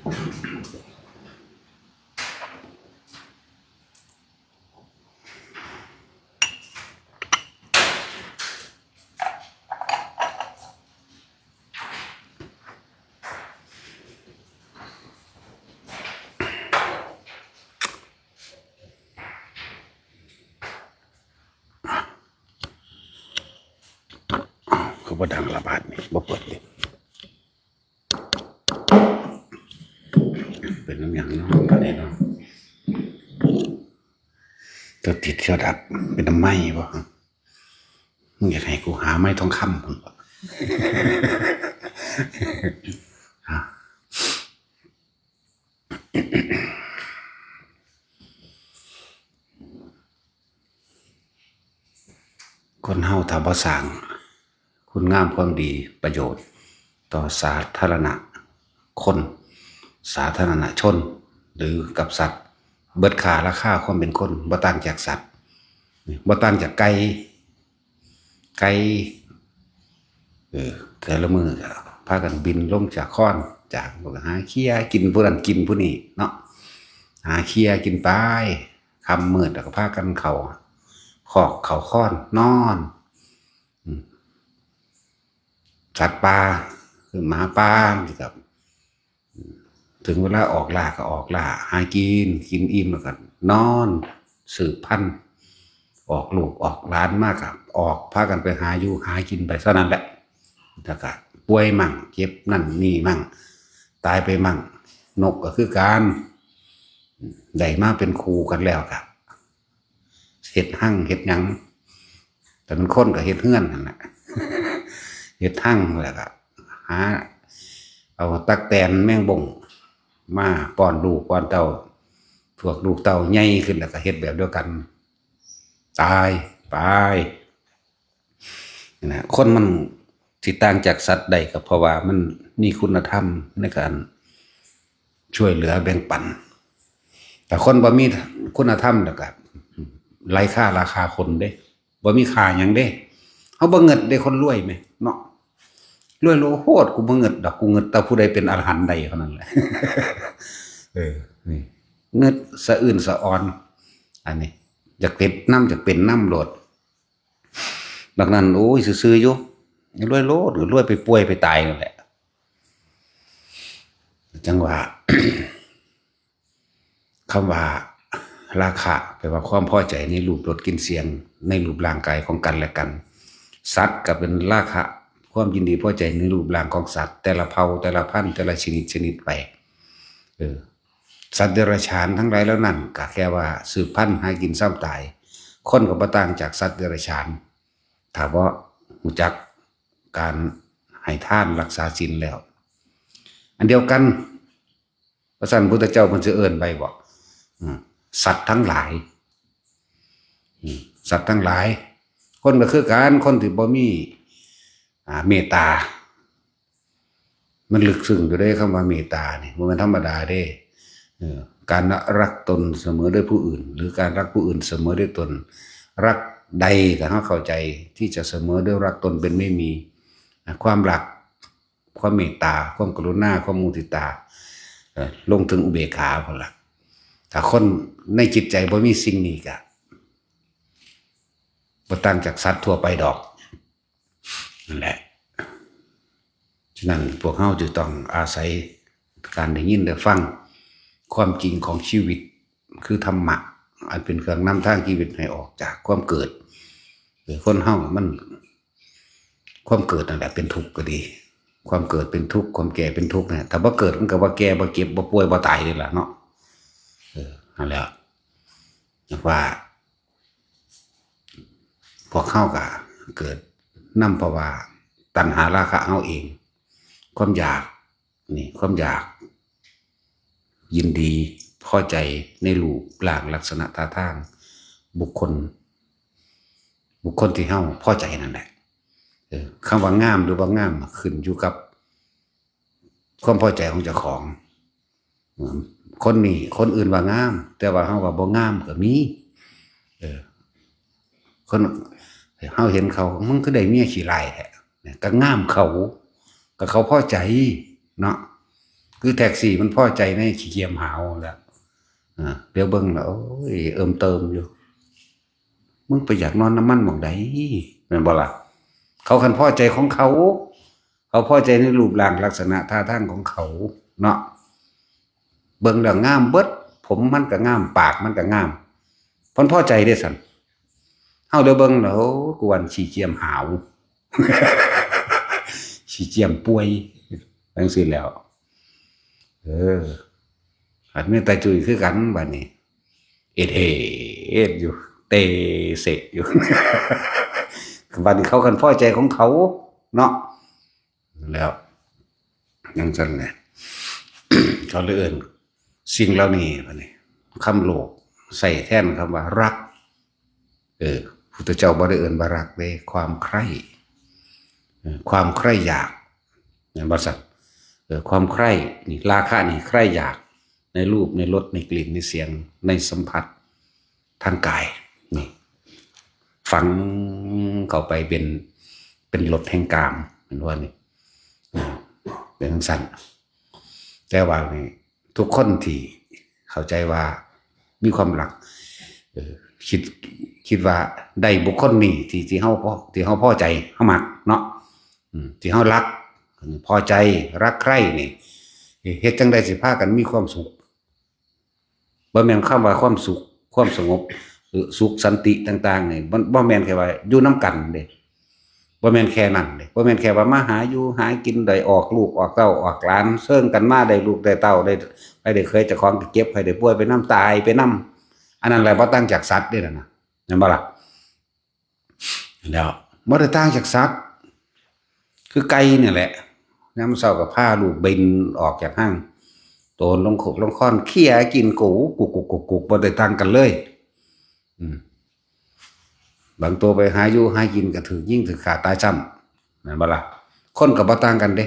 คือบ่ดังระบาดนี่บ่เปิดเลยเป็นน้ำหยังเนาะตอนนี้เนาะตัวติดเชื้อดับเป็นน้ำไหม้บ่มึงอยากให้กูหาไม้ทองคำมึงบ่คนเฮาถ้าบ่สร้างคุณงามความดีประโยชน์ต่อสาธารณะคนสาธารณชนหรือกับสัตว์เบิดค่าราคาความเป็นคนบ่ต่างจากสัตว์บ่ต่างจากไก่แต่ละมือพากันบินลงจากค้อนจากหาเคี้ยกินผู้นั้นกินผู้นี้เนาะหาเคี้ยกินไปคำมืดแล้วก็พากันเข่าขอกเข่าค้อนนอนสัตว์ป่าคือหมาป่าครับถึงเวลาออกล่าก็ออกล่าหากินอิ่มแล้วก็นอนสืบพันธุ์ออกลูกออกหลานมากครับออกพากันไปหาอยู่หากินไปเท่านั้นแหละแล้วก็ป่วยมั่งเจ็บนั่นนี่มั่งตายไปมั่งนกก็คือการได้มาเป็นครูกันแล้วครับเฮ็ดหั่งเฮ็ดหยังแต่มันคนกับเฮ็ดเฮือนนั่นแหละเฮ็ดหั่งแล้วก็หาเอาตักแตนแมงบ่งมาป้อนลูกป้อนเต้าพวกลูกเต้าใหญ่ขึ้นแล้วก็เฮ็ดแบบเดียวกันตายไปนะคนมันที่ต่างจากสัตว์ใดก็เพราะว่ามันมีคุณธรรมในการช่วยเหลือแบ่งปันแต่คนบ่มีคุณธรรมแล้วก็ไร้ค่าราคาคนเด้บ่มีค่าหยังเด้เฮาบ่เงิดได้คนรวยไหมเนาะรวยโลโหดกูบ่เงิดดอกกูเงิดแต่ผู้ใดเป็นอรหันต์ใดเท่านั้นแหละนี่เงิดสะอื่นสะออนอันนี้อยากเป็นน้ำโลดดังนั้นโอ้ยซื่อๆอยู่รวยโลดหรือรวยไปป่วยไปตายนั่นแหละจังว่า คำว่าราคะแปลว่าความพอใจในรูปรสกลิ่นเสียงในรูปร่างกายของกันและกันสัตว์ก็เป็นราคะความยินดีพอใจในรูปร่างของสัตว์แต่ละเผ่าแต่ละพันธุ์แต่ละชนิดไปสัตว์เดรัจฉานทั้งหลายแล้วนั่นก็แค่ว่าสืบพันธุ์หากินซ้ำตายคนก็บ่ต่างจากสัตว์เดรัจฉานถ้าว่ารู้จักการให้ทานรักษาศีลแล้วอันเดียวกันพระสันพุทธเจ้าเพิ่นสิเอิ้นไปบอกสัตว์ทั้งหลายสัตว์ทั้งหลายคนก็คือการคนที่บ่มีเมตตามันลึกซึ้งอยู่ได้คำว่าเมตตานี่บ่แม่นธรรมดาเด้การรักตนเสมอด้วยผู้อื่นหรือการรักผู้อื่นเสมอด้วยตนรักใดก็เฮาเข้าใจที่จะเสมอด้วยรักตนเป็นไม่มีความรักความเมตตาความกรุณาความมุทิตาลงถึงอุเบกขาพุ่นล่ะถ้าคนในจิตใจบ่มีสิ่งนี้ก็บ่ต่างจากสัตว์ทั่วไปดอกนั่นแหละฉะนั้นพวกเฮาจึงต้องอาศัยการได้ยินได้ฟังความจริงของชีวิตคือธรรมะอันเป็นเครื่องนำทางชีวิตให้ออกจากความเกิดคนเฮามันความเกิดนั่นแหละเป็นทุกข์ก็ดีความเกิดเป็นทุกข์ความแก่เป็นทุกข์เนี่ยถ้าบ่เกิดมันก็บ่แก่บ่เจ็บบ่ป่วยบ่ตายนี่ล่ะเนาะนั่นแหละว่าพวกเฮาก็เกิดนำเพราะว่าตัณหาราคะเฮาเองความอยากนี่ความอยากยินดีพอใจในรูปร่างลักษณะท่าทางบุคคลที่เฮาพอใจนั่นแหละคำว่างามหรือว่างามขึ้นอยู่กับความพอใจของเจ้าของคนนี้คนอื่นว่างามแต่ว่าเฮาว่าบ่งามก็มีคนเฮาเห็นเขามึงก็ได้เมียขี้ร้ายแท้ก็งามเขาก็เขาพอใจเนาะ คือแท็กซี่มันพอใจในขี้เกียจหาวแล้วเดี๋ยวเบิ่งแล้วโอ้ยเติมอยู่มึงไปอยากนอนน้ำมันหม่องใดแม่นบ่ล่ะเขาคันพอใจของเขาเขาพอใจในรูปร่างลักษณะท่าทางของเขาเนาะเบิ่งแล้วงามเบิดผมมันก็งามปากมันก็งามเพิ่นพอใจเด้ซั่นเฮาเดี๋ยวเบิ่งแล้วกวนขี้เกียจหาวขี้เกียจป่วยจังซี่แล้วอันนี้ตาจุยคือกันบัดนี้เอ็ดอยู่เตเสะอยู่ บัดนี้เขาคันพอใจของเขาเนาะแล้วยังซั่นแหละ เขาเลยเอิ้นสิ่งเหล่านี้บัดนี้คำโลกใส่แทนคำว่ารักพุทธเจ้าบ่ได้เอิ้นว่ารักเด้ความใคร่ความใคร่อยากเนี่ยบ่ซั่นความใคร่นี่ราคะนี่ใคร่อยากในรูปในรสในกลิ่นในเสียงในสัมผัสทางกายนี่ฝังเข้าไปเป็นรสแห่งกามเหมือนว่านี่เป็นสั้นแต่ว่านี่ทุกคนที่เข้าใจว่ามีความรักคิดว่าได้บุคคลนี้ที่เฮาพอใจเฮามักเนาะที่เฮารักพอใจรักใคร่นี่เฮ็ดจังได๋สิพากันมีความสุขบ่แม่นคำว่าความสุขความสงบหรือสุขสันติต่างๆนี่บ่แม่นแค่ว่าอยู่นํกันเด้บ่แม่นแค่นั้นเด้บ่แม่นแค่ว่ามาหาอยู่หากินได้ออกลูกออกเต้าออกหลานเชิงกันมาได้ลูกได้เต้าได้เคยเจ้าของเก็บให้ได้ป่วยไปน้ำตายไปน้ำอันนั้นแหละบ่ต่างจากสัตว์เด้ล่ะนะแม่นบ่ล่ะแล้วบ่ได้ต่างจากสัตว์คือไก่นี่แหละยามเช้าก็พาลูกบินออกจากห้างโตนลงขบลงค้อนเคี่ยกินกูกุกบ่ได้ต่างกันเลยบางตัวไปหาอยู่หากินก็ถือยิ่งถือขาตายจ้ำนั่นบ่ล่ะคนก็บ่ต่างกันเด้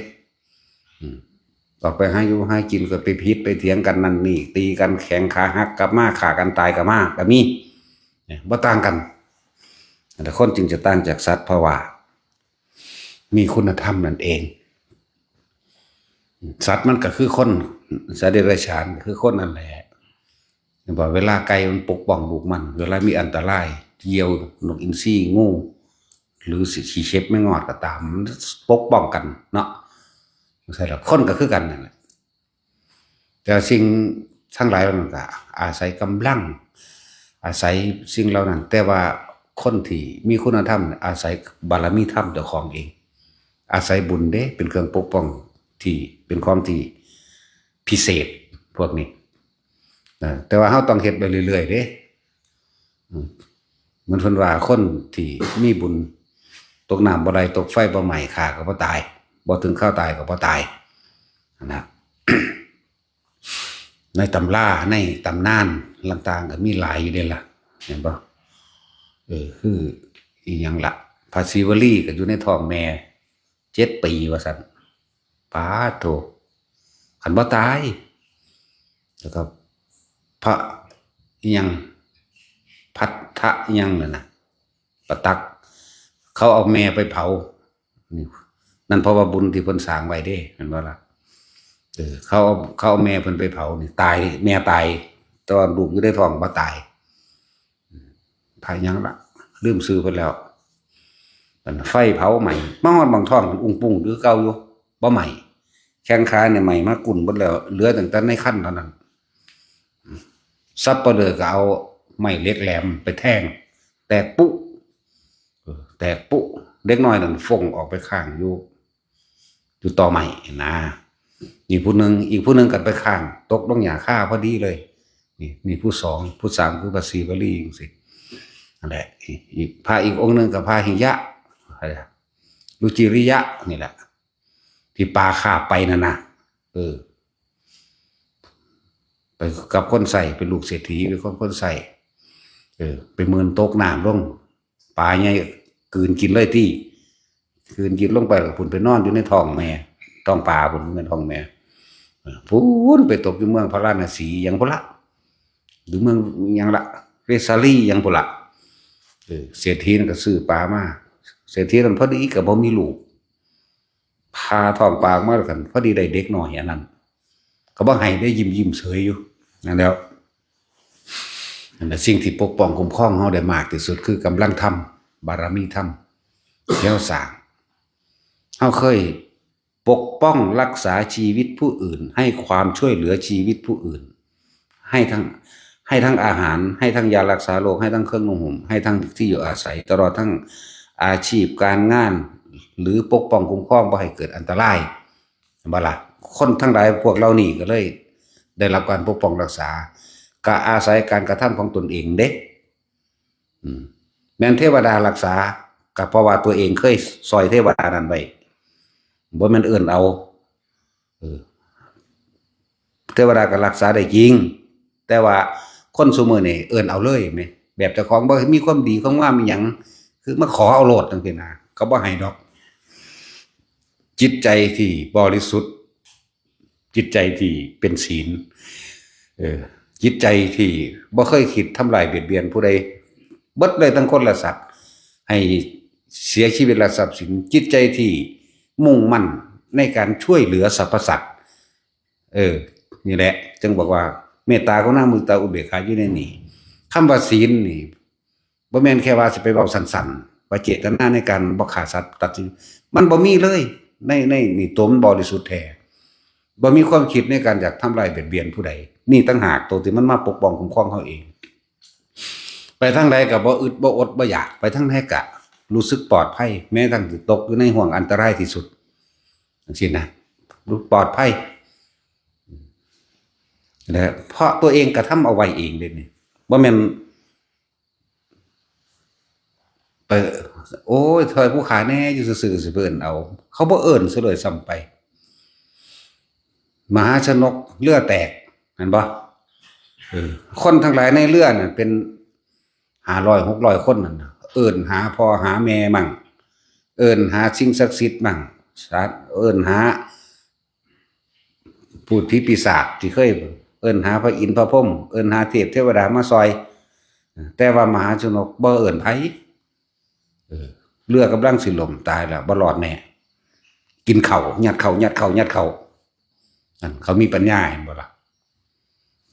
ออกไปหาอยู่หากินก็ไปพิษไปเถียงกันนั่นนี่ตีกันแข่งขาหักกลับมาฆ่ากันตายกลับมาก็มีบ่ต่างกันแต่คนจึงจะต่างจากสัตว์เพราะว่ามีคุณธรรมนั่นเองสัตว์มันก็คือคนสัตว์เดรัจฉานคือคนนั่นแหละบอกเวลาไก่มันปกป้องลูกมันเวลามีอันตรายเหยี่ยวนกอินทรีงูหรือสีเชฟไม่งอดก็ตามปกป้องกันเนาะใช่หรอคนก็คือกันนั่นแหละแต่สิ่งทั้งหลายมันก็อาศัยกำลังอาศัยสิ่งเหล่านั้นแต่ว่าคนที่มีคุณธรรมอาศัยบารมีธรรมเจ้าของเองอาศัยบุญเด้เป็นเครื่องปกป้องที่เป็นความที่พิเศษพวกนี้แต่ว่าเราต้องเฮ็ดไปเรื่อยๆเด้เหมือนเพิ่นว่าคนที่มีบุญตกน้ำบ่ไหลตกไฟบ่ไหม้ฆ่าก็บ่ตายบ่ถึงข้าวตายก็บ่ตายนะ ในตำราในตำนานต่างๆก็มีหลายอยู่เด้ล่ะเห็นบ่คืออีหยังล่ะพระศิวลีก็อยู่ในท้องแม่7 ปีว่าซั่นปาโธคันบ่ตายแล้วก็พระอีหยังพัทธะอีหยังนั่นน่ะปะตักเขาเอาแม่ไปเผานี่นั่นเพราะว่าบุญที่เพิ่นสร้างไว้เด้เห็นบ่ล่ะเขาเอาแม่เพิ่นไปเผานี่ตายแม่ตายตอนลูกอยู่ในท้องบ่ตายพายังล่ะลืมชื่อเพิ่นแล้วไฟเผาใหม่มาฮอดบางท้องมันอุ้งปุ้งหรือเก่าอยู่บ่ใหม่แข้งขาเนี่ยใหม่มากุ่นหมดแล้วเหลือตั้งแต่ในคันเท่านั้นซับปะเลอก็เอาไม้เหล็กแหลมไปแทงแตกปุ๊เด็กน้อยนั่นฟงออกไปข้างอยู่ต่อใหม่นะอีกผู้หนึ่งกันไปข้างตกลงหญ้าคาพอดีเลยนี่ผู้สองผู้สามคือพระศิวลีจังซี่นั่นแหละอีกพระอีกองค์นึงกับพระหิยะรุจิริยะนี่แหละที่ปาคาบไปนั่นนะไปกับคนใส่เป็นลูกเศรษฐีเป็นคนใส่ไปเมินตกน้ำลงปลาใหญ่กืนกินเลยที่กืนกินลงไปกับพุ่นไปนอนอยู่ในท้องแม่ท้องปลาพุ่นในท้องแม่พุ่นไปตกอยู่เมืองพระราชสีอย่างพุ่นละหรือเมืองอย่างละเรซาลีอย่างพุ่นละเศรษฐีนั่นก็ซื้อปลามาเศรษฐีนั่นพอดีกับบ่มีลูกพาท้องปลามาแล้วกันพอดีได้เด็กน้อยอันนั้น ก็บ่ให้ได้ยิ้มเฉยอยู่นั่นแล้วนั่นสิ่งที่ปกป้องคุ้มครองเฮาได้มากที่สุดคือกำลังธรรมบารมีธรรมแล้วสร้างเฮาเคยปกป้องรักษาชีวิตผู้อื่นให้ความช่วยเหลือชีวิตผู้อื่นให้ทั้งอาหารให้ทั้งยารักษาโรคให้ทั้งเครื่องนุ่งห่มให้ทั้งที่อยู่อาศัยตลอดทั้งอาชีพการงานหรือปกป้องคุ้มครองบ่ให้เกิดอันตรายบ่ล่ะคนทั้งหลายพวกเรานี่ก็เลยได้รับการปกป้องรักษาก็อาศัยการกระทำของตนเองเด้แม้นเทวดารักษาก็เพราะว่าตัวเองเคยซอยเทวดานั้นไว้บ่แม่นเอิ้นเอาเทวดาก็รักษาได้จริงแต่ว่าคนซุมื้อนี่เอิ้นเอาเลยแหมแบบเจ้าของบ่มีความดีความงามอีหยังคือมาขอเอาโลดจังซี่นะเขาบ่ให้ดอกจิตใจที่บริสุทธิ์จิตใจที่เป็นศีลจิตใจที่บ่เคยคิดทำลายเบียดเบียนผู้ใดเบิดเลยทั้งคนและสัตว์ให้เสียชีวิตและทรัพย์สินจิตใจที่มุ่งมั่นในการช่วยเหลือสรรพสัตว์นี่แหละจึงบอกว่าเมตตากรุณามุทิตาอุเบกขาอยู่ในนี้คำว่าศีลนี่บ่แม่นแค่ว่าสิไปเว้าสั้นๆว่าเจตนาในการบ่ฆ่าสัตว์ตัดสินมันบ่มีเลยในนี่ตัวมันบริสุทธิ์แท้บ่มีความคิดในการอยากทำลายเบียดเบียนผู้ใดนี่ต่างหากตัวที่มันมาปกป้องคุ้มครองเฮาเองไปทางใดก็บ่อึดบ่อดบ่อยากไปทางใดก็รู้สึกปลอดภัยแม้ทั้งสิตกอยู่ในห่วงอันตรายที่สุดจังซี่นะรู้ปลอดภัยนะเพราะตัวเองกระทำเอาไว้เองเด้นี่บ่แม่นไปโอ้ยถอยผู้ขาแน่อยู่ซื่อๆสิเพิ่นเอาเขาบ่เอิ้นซะเลยซ้ำไปมหาชนกเรือแตกเห็นบ่คนทั้งหลายในเรือน่ะเป็น500 600คนนั่นเอิ้นหาพ่อหาแม่มั่งเอิ้นหาสิ่งศักดิ์สิทธิ์มั่งเอิ้นหาพูดผีปีศาจที่เคยเอิ้นหาพระอินทร์พระพรหมเอิ้นหาเทพเทวดามาซอยแต่ว่ามหาชนกบ่เอิ้นไผเรือกำลังสิล่มตายแล้วบ่รอดแน่กินข้าวยัดข้าวนั่นเขามีปัญญาเห็นบ่ล่ะ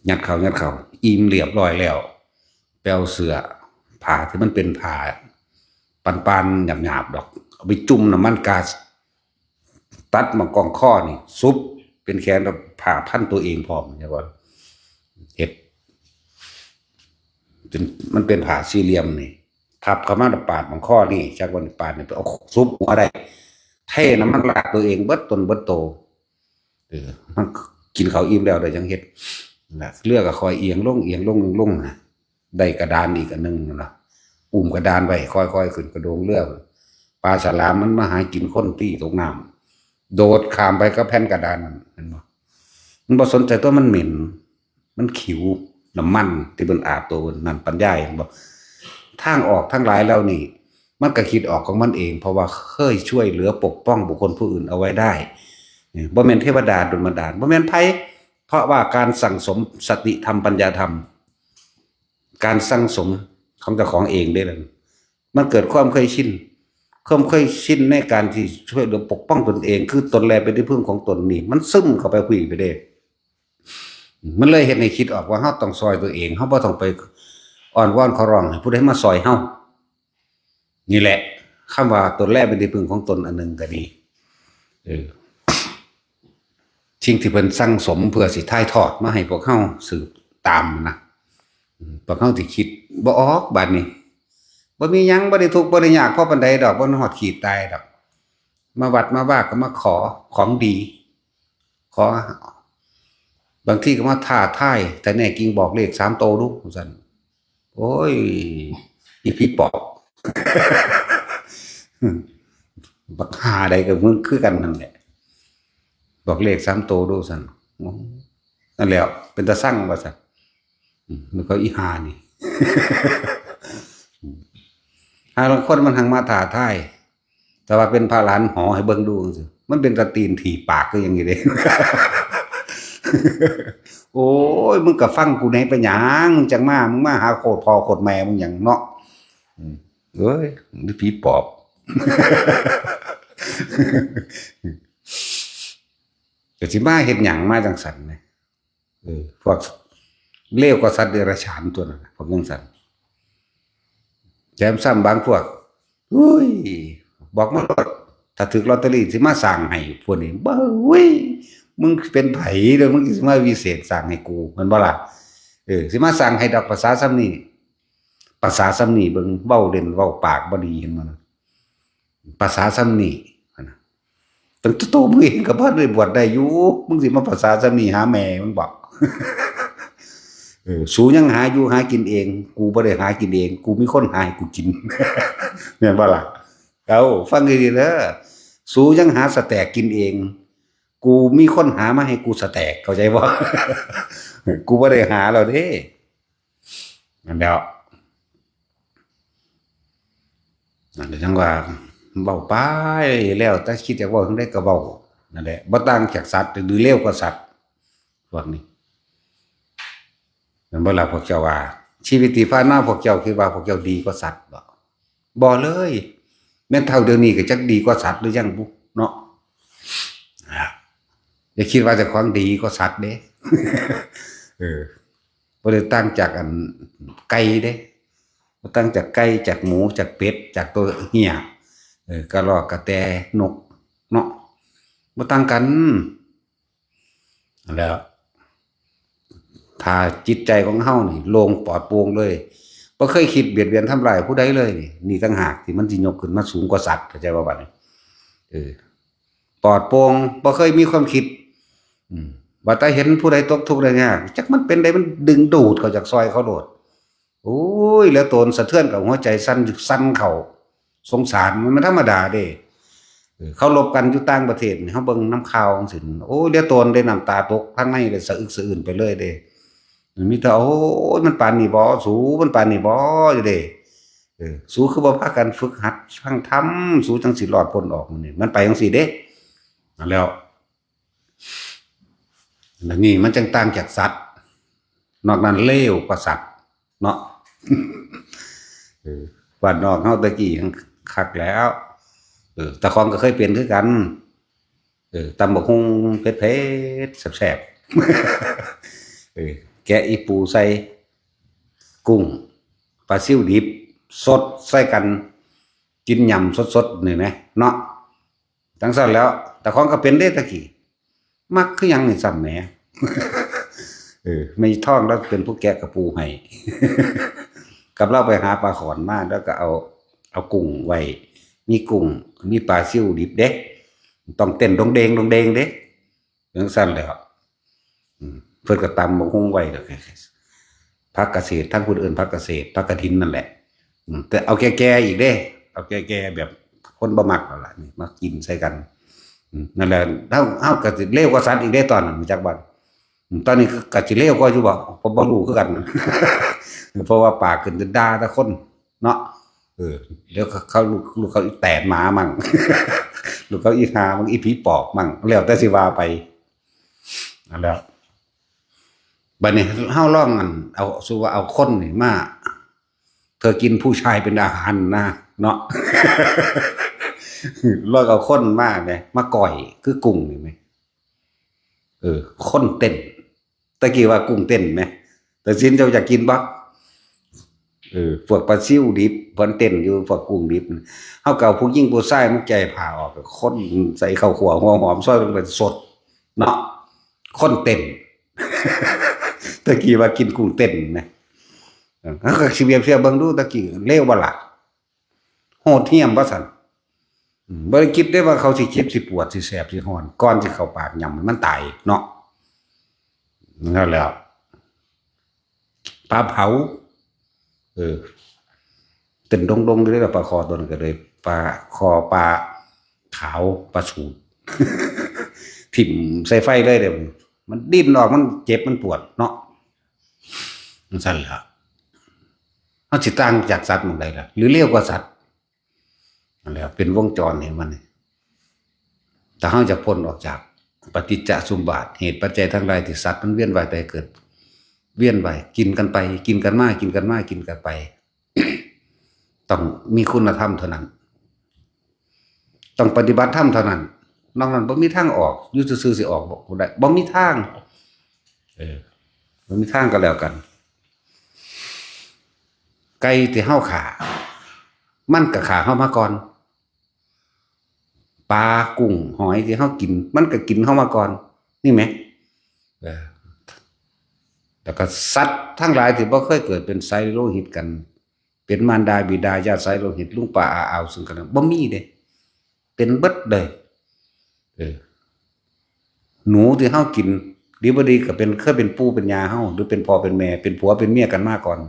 ยัดข้าวอิ่มเรียบร้อยแล้วไปเอาเสื้อผ้าที่มันเป็นผ้าปานๆหยาบๆดอกเอาไปจุ่มน้ำมันก๊าซตัดมากองข้อนี่ซุปเป็นแขนแล้วผ่าพันตัวเองพร้อมใช่ป่ะเห็ดมันเป็นผ่าสี่เหลี่ยมนี่ทับเข้ามาปาดของข้อนี่จากวันปาดนี่ไปเอาซุปหัวได้เทน้ำมันลาดตัวเองเบิดตนเบิดโตมันกินเขาอิ่มแล้วได้จังเห็ดเลือกก็คอยเอียงลงนะได้กระดานอีกอันนึงนะอุ้มกระดานไว้ค่อยๆขึ้นกระโดงเลือกปลาฉลามมันมาหากินคนตีตกน้ำโดดข้ามไปก็แผ่นกระดานมันบ่สนใจตัวมันเหม็นมันขิวน้ำมันที่มันอาบตัวนั่นปัญญาเห็นบ่ทางออกทั้งหลายแล้วนี่มันก็คิดออกของมันเองเพราะว่าเคยช่วยเหลือปกป้องบุคคลผู้อื่นเอาไว้ได้บ่แม่นเทวดาดลบันดาลบ่แม่นไผเพราะว่าการสั่งสมสติธรรมปัญญาธรรมการสั่งสมของเจ้าของเองได้เลยมันเกิดความเคยชินในการที่ช่วยเหลือปกป้องตนเองคือตนแลเป็นที่พึ่งของตนนี่มันซึมเข้าไปคุยไปเด้มันเลยเฮ็ดให้คิดออกว่าเฮาต้องซอยตัวเองเฮาบ่ต้องไปอ้อนวอนขอร้องให้ผู้ใดมาซอยเฮานี่แหละคำว่าตนแลเป็นที่พึ่งของตนอันนึงก็ดีสิ่งที่เพิ่นสั่งสมเพื่อสิถ่ายทอดมาให้พวกเฮาสืบตามนะพวกเฮาสิคิดบ่ออกบัดนี้บ่มีหยังบ่ได้ทุกข์บ่ได้ยากพอปานใดดอกบ่ฮอดขีดตายดอกมาวัดมาว่าก็มาขอของดีขอบางทีก็มาท้าทายแต่แน่กิ่งบอกเลข3โตดูซั่นโอ้ยอีพี่ปอบบักหาใดก็มึงคือกันนั่นแหละบอกเลข3โตดูซั่นนั่นแหละเป็นตาสั่งว่าซั่นแล้วก็อีหานี่บางคนมันหังมาท้าทายแต่ว่าเป็นพระหลานหอให้เบิ่งดูสิมันเป็นตะตีนถีปากก็อย่างนี้เด้ โอ้ยมึงก็ฟังกูไหนไปหยังมึงจังมึงมาหาโคตรพ่อโคตรแม่มึงหยังเนาะเอ้ยนี่ผีปอบก็สิมาเฮ็ดหยังมาจังซั่น พวกเลวกว่าสัตว์เดรัจฉานตัวนั้นพวกยังสันแถมซ้ำบางพวกอุ้ยบอกมาถ้าถึกลอตเตอรี่สิมาสั่งให้พวกนี้บ้าเว้ยมึงเป็นไผเด้อมึงสิมาวิเศษสั่งให้กูมันบ่ล่ะสิมาสั่งให้ดอกภาษาซ้ำนี่ภาษาซ้ำนี่เบิ่งเว้าเล่นเว้าปากบ่ดีเห็นบ่ภาษาซ้ำนี่ตั้งโตมึงเองก็บ่ได้บวชได้อยู่มึงสิมาภาษาซ้ำนี่หาแม่มึงบอกสูยังหาอยู่หากินเองกูบ่ได้หากินเองกูมีคนหาให้กูกินแม่นบ่ล่ะเอาฟังดีๆเด้อสูยังหาสแต็กกินเองกูมีคนหามาให้กูสแต็กเข้าใจบ่ กูบ่ได้หาแล้วเด้นั่นแหละนั่นแหละจังว่าเว้าไปแล้วแต่คิดอยากเว้าจังได๋ก็เว้านั่นแหละบ่ต่างจากสัตว์หรือเลวกว่าสัตว์พวกนี้นั่นบ่ล่ะพวกเจ้าว่าชีวิตที่ผ่านมาพวกเจ้าคิดว่าพวกเจ้าดีกว่าสัตว์บ่เลยแม่นเท่าเดี๋ยวนี้ก็จักดีกว่าสัตว์หรือยังบุเนาะอย่าคิดว่าเจ้าของดีกว่าสัตว์เด้บ่ได้ต่างจากอันไก่เด้บ่ต่างจากไก่จากหมูจากเป็ดจากตัวเหี้ยกระรอกกระแตนกเนาะบ่ต่างกันแล้วถ้าจิตใจของเฮานี่โล่งปลอดโปร่งเลยบ่เคยคิดเบียดเบียนทำร้ายผู้ใดเลยนี่ต่างหากที่มันสิยกขึ้นมาสูงกว่าสัตว์เข้าใจบ่บัดนี้ปลอดโปร่งบ่เคยมีความคิดว่าแต่เห็นผู้ใดตกทุกข์ได้ยากจักมันเป็นใดมันดึงดูดเขาจากซอยเขาโลดโอ้ยแล้วตนสะเทือนกับหัวใจสั่นเข้าสงสารมันธรรมดาเด้เขาลบกันอยู่ต่างประเทศเฮาเบิ่งน้ำข่าวจังซี่โอ้ยแล้วตนได้น้ำตาตกข้างในเลยสะอึกสะอื้นไปเลยเด้มีแต่โอ้ยมันปานนี้บ่สูมันปานนี้บ่อยู่เด้สูคือบ่พากันฝึกหัดฟังธรรมสูจังสิรอดพ้นออกนี่มันไปจังซี่เด้แล้วนี่มันจังต่างจากสัตว์นอกนั้นเลวกว่าสัตว์เนาะบ้านนอกเฮาตะกี้คักแล้วตะคองก็เคยเป็นคือกันตำบักหุ่งเผ็ดๆแซ่บๆแกะอีปูใส่กุ้งปลาซิ่วดิบสดใส่กันกินยำสดๆนี่แหมเนาะจังซั่นแล้วตะคองก็เป็นเด้ตะกี้มักคือหยังนี่ซ้ำแหมไม่ท้องแล้วเป็นผู้แกะกระปูให้ กับเราไปหาปลาขอนมาแล้วก็เอากุ้งไว้มีกุ้งมีปลาซิ่วดิบเด้ต้องเต้นดงเดงเด้จังซั่นแหล้วเพิ่นก็ตำบักหุ่งไว้ดอกผักเกษตรทั้งผู้อื่นผักเกษตรผักกฐินนั่นแหละแต่เอาแก่ๆอีกเด้เอาแก่ๆแบบคนบ่มักแล้วล่ะนี่มากินใส่กันนั่นแหละเฮาก็สิเลวกว่าสัตว์อีกเด้ตอนนั้นจักบัดตอนนี้ก็สิเลวกว่าอยู่บ่รู้คือกัน เพราะว่าปากขึ้นจะด่าแต่คนเนาะเดี๋ยวเขาลูกเขาอีแตนหมามั่ง ลูกเขาอีหามั่งอีผีปอบมั่งแล้วแต่สิว่าไปนั่นแหละบัดนี้เฮาลองกันเอาสู้ว่าเอาคนนี่มาเธอกินผู้ชายเป็นอาหารนะเนาะ ลองเอาคนมาเนี่ยมาก่อยคือกุ้งนี่มั้ยคนเต้นตะกี้ว่ากุ้งเต้นมั้ยแต่สินเจ้าอยากกินบ่พวกปลาซิ่วดิบเพิ่นเต้นอยู่พวกกุ้งดิบเฮาก็เอาผู้หญิงผู้ชายมันใจผ่าออกคนใส่ข้าวคั่วหัวหอมซอยลงไปสดเนาะคนเต้น ตะกี้ว่ากินกุ้งเต้นนะเฮาก็สิเปรียบเทียบเบิ่งดูตะกี้เลวบ่ล่ะโหดเหี้ยมบ่ซั่นบ่ได้คิดได้ว่าเขาสิเจ็บสิปวดสิแสบสิร้อนก่อนสิเข้าปากยำมันตายเนาะนั่นแหละปลาเผาเต้นดงๆเลยล่ะปลาคอตัวนั้นก็เลยปลาคอปลาขาวปลาสูตร ถิ่มใส่ไฟเลยเด้มันดิ้นออกมันเจ็บมันปวดเนาะมันสั่นล่ะเฮาสิต่างจากสัตว์หม้องใดล่ะหรือเลวกว่าสัตว์นั่นแหละเป็นวงจรให้มันถ้าเฮาจะพ้นออกจากปฏิจจสมุปบาทเหตุปัจจัยทั้งหลายที่สัตว์มันเวียนว่ายตายเกิดเวียนไปกินกันไปกินกันมากินกันไป ต้องมีคุณธรรมเท่านั้นต้องปฏิบัติธรรมเท่านั้นนอกนั้นบ่มีทางออกอยู่ซื่อๆสิออกบ่ได้บ่มีทาง มันมีทางก็แล้วกันไก่ที่เฮาขามันก็ขาเฮามาก่อนปลากุ้งหอยที่เฮากินมันก็กินเฮามาก่อนนี่ไหมแล้วก็สัตว์ทั้งหลายที่บ่เคยเกิดเป็นไซโลหิตกันเป็นมารดาบิดาญาติไซโลหิตลุงป้าอาซึ่งกันบ่มีเด้เป็นเบิดเลยหนูที่เฮากินดีบ่ดีก็เป็นเคยเป็นปู่เป็นย่าเฮาหรือเป็นพ่อเป็นแม่เป็นผัวเป็นเมียกันมาก่อน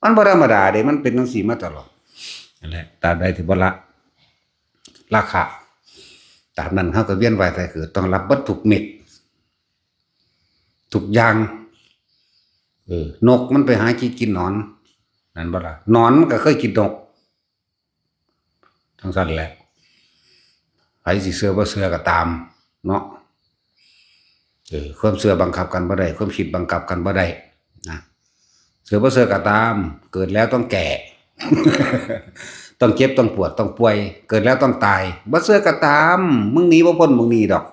มันบ่ธรรมดาเด้มันเป็นจังซี่มาตลอดนั่นแหละตราบใดที่บ่ละราคาตามนั้นเฮาก็เวียนว่ายตายเกิดต้องรับเบิดทุกเม็ดทุกอย่างนกมันไปหากินหนอนนั่นบ่ล่ะหนอนมันก็เคยกินนกทั้งสั้นแหละไผสิเชื่อบ่เชื่อก็ตามเนาะความเชื่อบังคับกันบ่ได้ความคิดบังคับกันบ่ได้นะเชื่อบ่เชื่อก็ตามเกิดแล้วต้องแก่ ต้องเจ็บต้องปวดต้องป่วยเกิดแล้วต้องตายบ่เชื่อก็ตามมึงหนีบ่พ้นมึงหนีดอก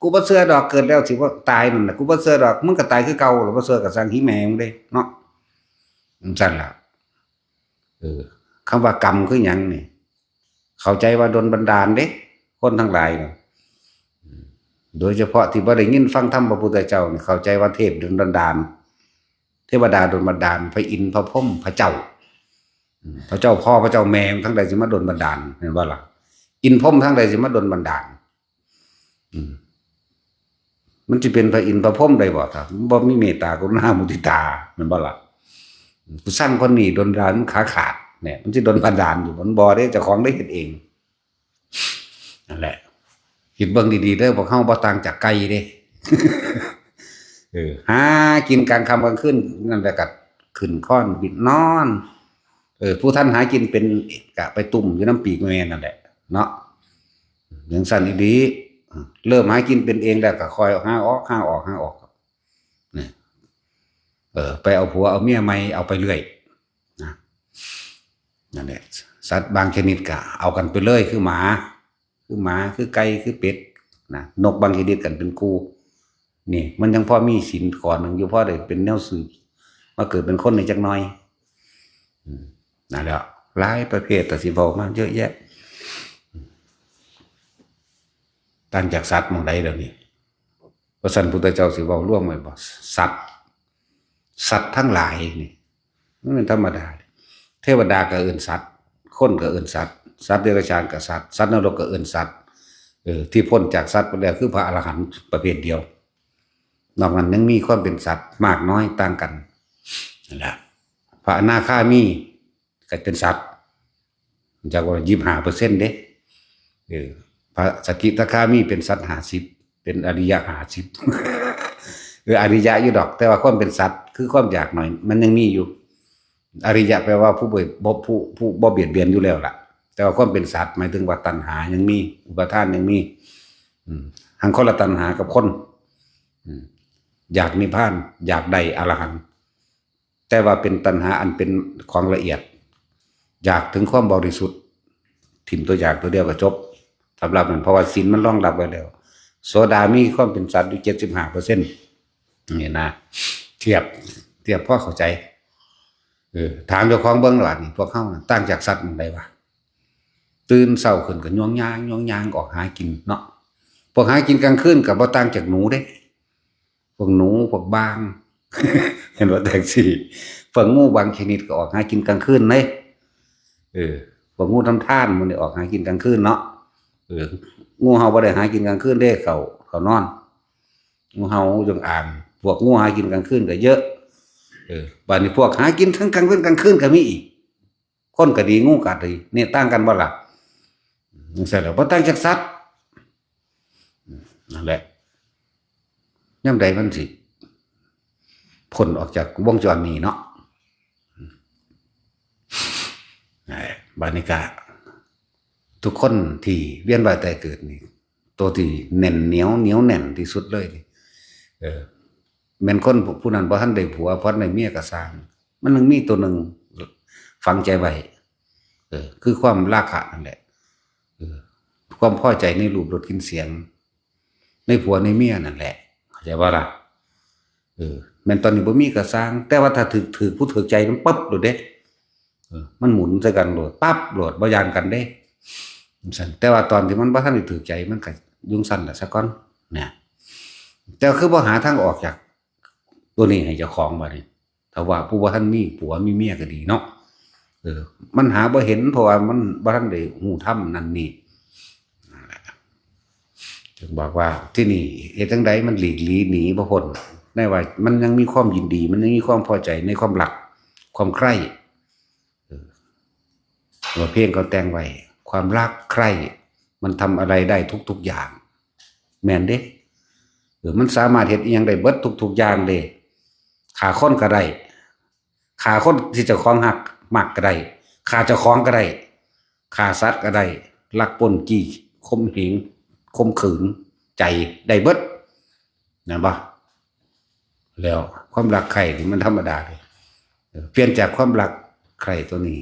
กูบ่เชื่อดอกเกิดแล้วสิว่าตายนั่นน่ะกูบ่เชื่อดอกมึงก็ตายคือเก่าหรือบ่เชื่อก็สร้างหิแม่มึงเด้เนาะซั่นล่ะคำว่ากรรมคือหยังนี่เข้าใจว่าโดนบันดาลเด้คนทั้งหลายเนี่ยโดยเฉพาะที่บ่ได้ยินฟังธรรมพระพุทธเจ้านี่เข้าใจว่าเทพโดนบันดาลเทวดาโดนบันดาลพระอินทร์พระพรหมพระเจ้าพระเจ้าพ่อพระเจ้าแม่ทั้งใดสิมาโดนบันดาลเห็นบ่ล่ะอินทร์พรหมทั้งใดสิมาโดนบันดาลมันจะเป็นพระอินทร์พระพรหมได้บ่ถ้าบ่มีเมตตากรุณามุทิตาแม่นบ่ล่ะผู้สร้างคนนี้โดนบันดาลขาขาดเนี่ยมันสิโดนบันดาลอยู่มันบ่ได้เจ้าของได้เฮ็ดเองนั่นแหละคิดเบิ่งดีๆเด้อพวกเฮาบ่ต่างจากไก่เด้หากินกลางค่ำกลางคืนนั่นแหละก็ขึ้นค้อนบิดนอนผู้ท่านหากินเป็นกะไปตุ่มอยู่น้ำปีกแม่นั่นแหละเนาะอย่างสั่นอีดีเริ่มหากินเป็นเองแล้วก็คอยหาออกนี่ไปเอาผัวเอาเมียใหม่เอาไปเรื่อยนะนั่นแหละสัตว์บางชนิดก็เอากันไปเลยคือหมาคือไก่คือเป็ดนะนกบางชนิดกันเป็นคู่นี่มันยังพอมีศีลก่อนหนึ่งอยู่พอได้เป็นแนวสืบมาเกิดเป็นคนในจักน้อยนั่นแหละหลายประเภทแต่สิบอกมาเยอะแยะต่างจากสัตว์มองใดเดี๋ยวนี้พระสันพุทธเจ้าสิบอกร่วมไว้บอกสัตว์ทั้งหลายนี่มันเป็นธรรมดาเทวดาก็เอิ้นสัตว์คนก็เอิ้นสัตว์เดรัจฉานก็สัตว์นรกก็เอิ้นสัตว์ที่พ้นจากสัตว์ไปแล้วคือพระอรหันต์ประเภทเดียวนอกนั้นยังมีความเป็นสัตว์มากน้อยต่างกันนั่นแหละพระอนาคามีก็เป็นสัตว์จากว่า25%เด้พระสกิทาคามีเป็นสัตว์50เป็นอริยะ50อริยะอยู่ดอกแต่ว่าความเป็นสัตว์คือความอยากหน่อยมันยังมีอยู่อริยะแปลว่าผู้บ่เบียดเบียนอยู่แล้วล่ะแต่ว่าความเป็นสัตว์หมายถึงว่าตัณหายังมีอุปาทานยังมีหังคนละตัณหากับคนอยากนิพพานอยากได้อรหันต์แต่ว่าเป็นตัณหาอันเป็นของละเอียดอยากถึงความบริสุทธิ์ถิ่มตัวอยากตัวเดียวก็จบสำหรับมันเพราะว่าศีลมันรองรับไว้แล้วโสดามีความเป็นสัตว์อยู่ 75% นี่นะเทียบพ่อเข้าใจถามเจ้าของเบิ่งว่านี่พวกเฮาต่างจากสัตว์มันได้วะตื่นเช้าขึ้นก็ย่องยางออกหากินเนาะพวกหากินกลางคืนก็บ่ต่างจากหนูเด้พวกหนูพวกบาง เห็นว่าแท็กซี่พวกงูบางชนิดก็ออกหากินกลางคืนเด้พวกงูทำท่านมันได้ออกหากินกลางคืนเนาะงูเห่าบ่ได้หากินกลางคืนเด้เขานอนงูเห่าจงอางพวกงูหากินกลางคืนก็เยอะบัดนี้พวกหากินทั้งกลางวันกลางคืนก็มีอีกคนก็ดีงูก็ดีเนี่ยต่างกันบ่ล่ะจังซั่นแล้วบ่ต่างจากสัตว์นั่นแหละยามใดมันสิพ้นออกจากวงจรนี้เนาะบัดนี้ก็ทุกคนที่เวียนว่ายตายเกิดนี่ตัวที่แน่นเหนียวแน่นที่สุดเลยแม่นคนผู้นั้นบ่ทันได้ผัวเพราะในเมียก็สร้างมันนึงมีตัวหนึ่งฝังใจไว้คือความราคะนั่นแหละความพอใจในรูปรสกลิ่นเสียงในผัวในเมียนั่นแหละเข้าใจบ่ล่ะ แม่นตอนนี้บ่มีก็สร้างแต่ว่าถ้าถือผู้ถือใจมันปั๊บโลดเด้มันหมุนใส่กันโลดปั๊บโลดบ่ย่านกันเด้ซั่นแต่ว่าตอนที่มันบ่ทันได้ถือใจมันก็ยุ่งสั่นล่ะซะก่อนเนี่ยแต่คือบ่หาทางออกจากตัวนี้ให้เจ้าของบัดนี้ถ้าว่าผู้บ่ทันมีผัวมีเมียก็ดีเนาะมันหาบ่เห็นเพราะว่ามันบ่ทันได้ฮู้ธรรมนั่นนี่จึงบอกว่าที่นี่เฮ็ดจังไดมันหลีกหนีบ่พ้นได้ว่ามันยังมีความยินดีมันยังมีความพอใจในความรักความใคร่ว่าเพลงเขาแต่งไว้ความรักใคร่มันทำอะไรได้ทุกอย่างแม่นเด้มันสามารถเฮ็ดอีหยังได้เบิดทุกอย่างเด้ฆ่าคนก็ได้ฆ่าคนที่เจ้าของฮักมักก็ได้ฆ่าเจ้าของก็ได้ฆ่าสัตว์ก็ได้ลักปล้นจี้ข่มเหงข่มขืนใจได้เบิดนะบ่แล้วความรักใครนี่มันธรรมดาเลยเปลี่ยนจากความรักใครตัวนี้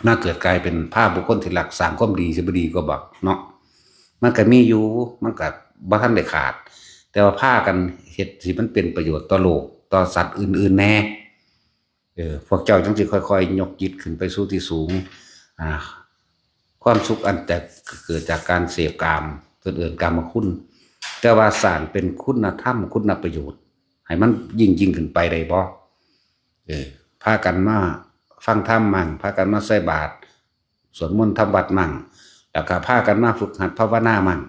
น่าเกิดกลายเป็นภาพบุคคลที่รักสร้างความดีสิบ่ดีก็บอกเนาะมันก็มีอยู่มันก็บ่ทันได้ขาดแต่ว่าพากันเฮ็ดสิมันเป็นประโยชน์ต่อโลกต่อสัตว์อื่นๆแน่พวกเจ้าจังสิค่อยๆยกจิตขึ้นไปสู่ที่สูงความสุขอันแต่เกิดจากการเสพกามเอื่นกามคุณแต่ว่าสร้างเป็นคุณธรรมคุณประโยชน์ให้มันยิ่งขึ้นไปได้บ่พากันมาฟังธรรมมั่งพากันมาใส่บาตรสวดมนต์ทำวัดมั่งแล้วก็พากันมาฝึกหัดภาวนามั่ง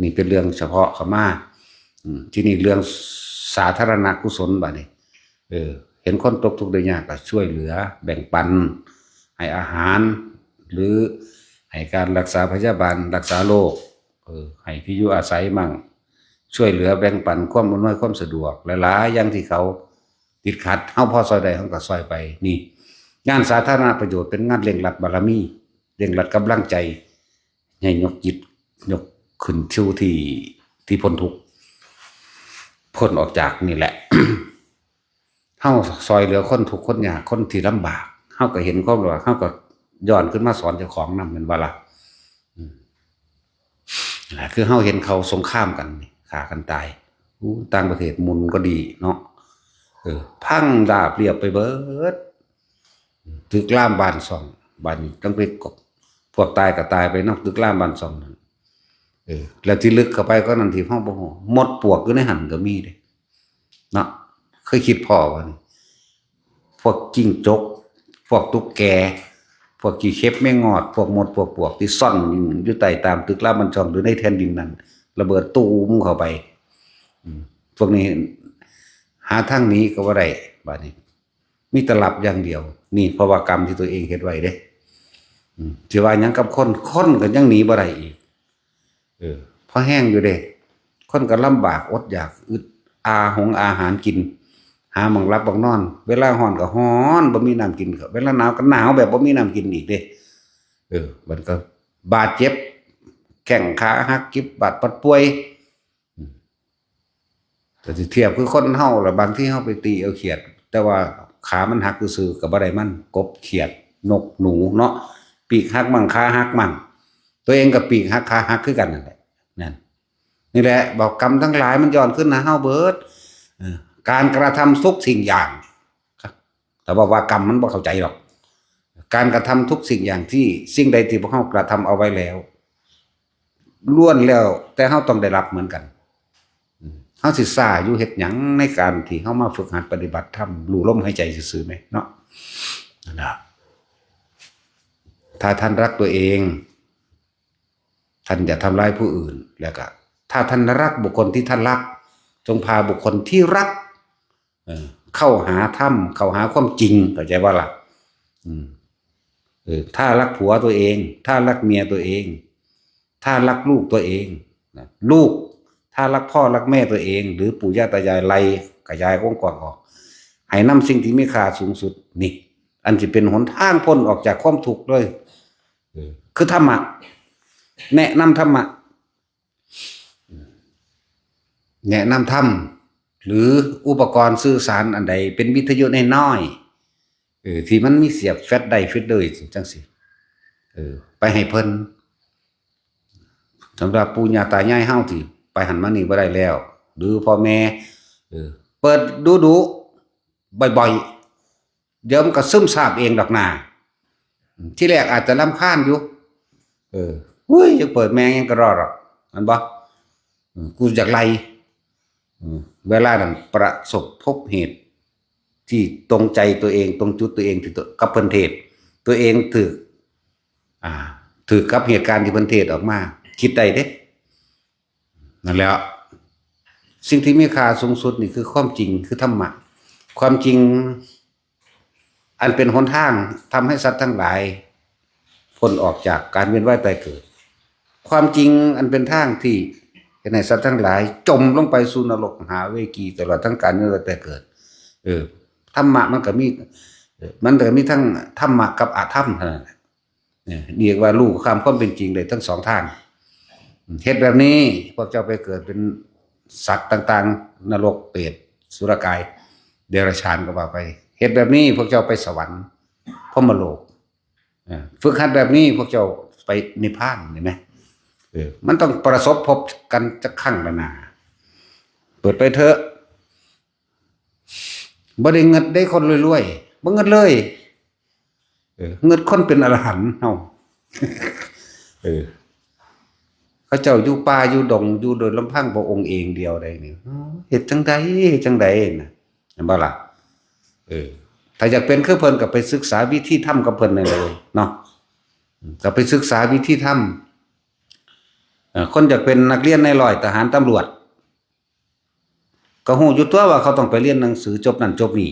นี่เป็นเรื่องเฉพาะเข้ามาที่นี่เรื่องสาธารณกุศลบัดนี้เห็นคนตกทุกข์ได้ยากก็ช่วยเหลือแบ่งปันให้อาหารหรือให้การรักษาพยาบาลรักษาโรคให้ที่อยู่อาศัยมั่งช่วยเหลือแบ่งปันความอำนวยความสะดวกหลายๆอย่างที่เขาติดขัดเฮาพอซอยใดเฮาก็ซอยไปนี่งานสาธารณประโยชน์เป็นงานเร่งรัดบารมีเร่งรัดกำลังใจให้ยกจิตยกขึ้นชูที่พ้นทุกข์พ้นออกจากนี่แหละ เฮาซอยเหลือคนทุกข์คนยากคนที่ลำบากเฮาก็เห็นความว่าเฮาก็ย้อนขึ้นมาสอนเจ้าของนำแม่นบ่ล่ะคือเฮาเห็นเขาสงครามกันฆ่ากันตายต่างประเทศมุนก็ดีเนาะพังราบเรียบไปเบิดตึกล่ามบ้านซ่องบ้านต้องไปกบพวกตายก็ตายไปเนาะตึกล่ามบ้านซ่องนั่นแล้วที่ลึกเข้าไปก็นั่นที่ห้องบ่ฮู้มดปวกอยู่ในหันก็มีเด้เนาะเคยคิดพอว่าพวกจิ้งจกพวกตุ๊กแกพวกขี้เข็บแม่งอดพวกมดพวกปวกที่ซ่อนอยู่ใต้ตามตึกล่ามบ้านซ่องหรือในแผ่นดินนั้นระเบิดตูมเข้าไปพวกนี้หาทางหนีก็บ่ได้บัดนี้มีแต่หลับอย่างเดียวนี่เพราะว่ากรรมที่ตัวเองเฮ็ดไว้เด้สิว่าหยังกับคนก็ยังหนีบ่ได้อีกพอแห้งอยู่เด้คนก็ลำบากอดอยากอึดอาหารกินหาหม้องหลับหม้องนอนเวลาร้อนก็ร้อนบ่มีน้ำกินก็เวลาหนาวก็หนาวแบบบ่มีน้ำกินอีกเด้มันก็บาดเจ็บแข้งขาหักกิบบาดปัดป่วยแต่สิเทียบคือคนเฮาล่ะบางที่เฮาไปตีเอาเขียดแต่ว่าขามันหักซื่อๆก็บ่ได้มันกบเขียดนกหนูเนาะปีกหักมั่งขาหักมั่งตัวเองก็ปีกหักขาหักคือกันนั่นแหละนี่แหละบอกกรรมทั้งหลายมันย้อนขึ้นนะเฮาเบิดการกระทำทุกสิ่งอย่างแต่ว่ากรรมมันบ่เข้าใจหรอกการกระทำทุกสิ่งอย่างที่สิ่งใดที่พวกเฮากระทำเอาไว้แล้วล้วนแล้วแต่เฮาต้องได้รับเหมือนกันเฮาสิซ่าอยู่เฮ็ดหยังในการที่เฮามาฝึกหัดปฏิบัติธรรมรู้ลมหายใจซื่อๆมั้ยเนาะนั่นล่ะถ้าท่านรักตัวเองท่านอย่าทำร้ายผู้อื่นแล้วก็ถ้าท่านรักบุคคลที่ท่านรักจงพาบุคคลที่รักเข้าหาธรรมเข้าหาความจริงเข้าใจว่าล่ะถ้ารักผัวตัวเองถ้ารักเมียตัวเองถ้ารักลูกตัวเองลูกถ้ารักพ่อรักแม่ตัวเองหรือปู่ย่าตายายไล่ขยายองค์กรออกให้นำสิ่งที่มีค่าสูงสุดนี่อันจะเป็นหนทางพ้นออกจากความทุกข์เลยคือธรรมะแนะนำธรรมะแนะนำธรรมหรืออุปกรณ์สื่อสารอันใดเป็นวิทยุน้อยๆที่มันมีเสียบแฟลชได้ฟิตเลยจังสิไปให้เพิ่นสำหรับปู่ย่าตายายเฮาที่ไปหันมานี่บ่ได้แล้วหรือพ่อแม่ เปิดดูบ่อยๆเดี๋ยวมันก็ซึมซาบเองดอกนาที่แรกอาจจะรำคาญอยู่อุ้ยยังเปิดแมงยังกระรอดหรอกมันบอกกูอยากไล่เวลานั้นประสบพบเหตุที่ตรงใจตัวเองตรงจุดตัวเองที่กับเพิ่นเทศตัวเองถือกับเหตุการณ์ที่เพิ่นเทศออกมาคิดได้เด้นั่นแหละสิ่งที่มีค่าสูงสุดนี่คือความจริงคือธรรมะความจริงอันเป็นหนทางทำให้สัตว์ทั้งหลายพ้นออกจากการเวียนว่ายตายเกิดความจริงอันเป็นทางที่ให้สัตว์ทั้งหลายจมลงไปสู่นรกหาเวกีตลอดทั้งการเวียนว่ายตายเกิดธรรมะมันก็มีทั้งธรรมะกับอธรรมเท่านั้นเรียกว่ารู้ความเป็นจริงเลยทั้งสองทางเหตุแบบนี้พวกเจ้าไปเกิดเป็นสัตว์ต่างๆนรกเปรตสุรกายเดรัจฉานก็ว่าไปเหตุแบบนี้พวกเจ้าไปสวรรค์พรหมโลกฝึกหัดแบบนี้พวกเจ้าไปนิพพานเห็นไหมมันต้องประสบพบกันจะครั้งละนาเปิดไปเถอะบ่ได้เงินได้คนรวยๆบ่เงินเลยเงินคนเป็นอรหันต์เฮาเขาเจ้าอยู่ป่าอยู่ดงอยู่โดยลำพังพระองค์เองเดียวได้นี่เฮ็ดจังใดน่ะเห็นบ่ล่ะถ้าอยากเป็นคือเพิ่นก็ไปศึกษาวิธีทำกับเพิ่นได้เลยเนาะก็ไปศึกษาวิธีทำคนอยากเป็นนักเรียนในร้อยทหารตำรวจก็ฮู้อยู่ตัวว่าเขาต้องไปเรียนหนังสือจบนั่นจบนี่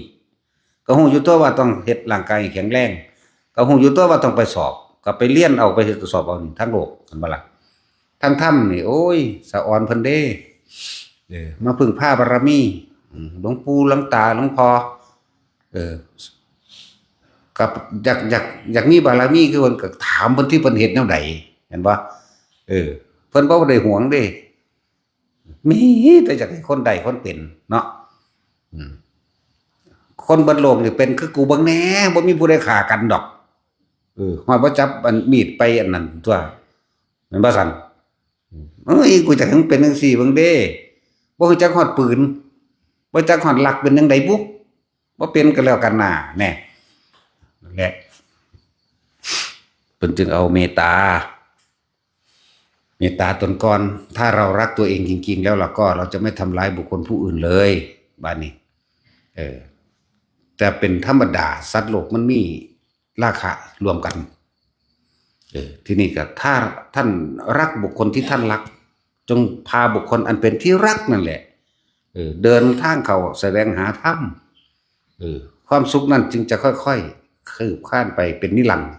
ก็ฮู้อยู่ตัวว่าต้องเฮ็ดร่างกายแข็งแรงก็ฮู้อยู่ตัวว่าต้องไปสอบก็ไปเรียนเอาไปเฮ็ดสอบเอานี่ทั้งโลกเห็นบ่ล่ะทั้งถ้ำนี่โอ้ยสะอ่อนเพิ่นเด้มาพึ่งพาบารมีหลวงปู่หลวงตาหลวงพ่อกับอยากมีบารมีคือเพิ่นก็ถามเพิ่นที่เพิ่นเฮ็ดแนวใดเห็นบ่เพิ่นบ่ได้หวงเด้มีแต่อยากให้คนใดคนเป็นเนาะคนบนโลกนี่เป็นคือกูเบิ่งแหน่บ่มีผู้ใดฆ่ากันดอกฮอดบ่จับอันมีดไปอันนั้นตัวแม่นบ่ซั่นกูจักให้มึงเป็นจังซี่เบิ่งเด้บ่ฮู้จักฮอดปืนบ่จักฮอดหลักเป็นจังไดบุบ่เป็นก็แล้วกันน่ะแน่นั่นแหละเพิ่นจึงเอาเมตตาตนก่อนถ้าเรารักตัวเองจริงๆแล้วเราจะไม่ทำร้ายบุคคลผู้อื่นเลยบ้านนี้แต่เป็นธรรมดาสัตว์โลกมันมีราคะรวมกันที่นี่ก็ถ้าท่านรักบุคคลที่ท่านรักจงพาบุคคลอันเป็นที่รักนั่นแหละเดินทางเขาแสวงหาธรรมความสุขนั้นจึงจะค่อยๆคืบคลานไปเป็นนิรันดร์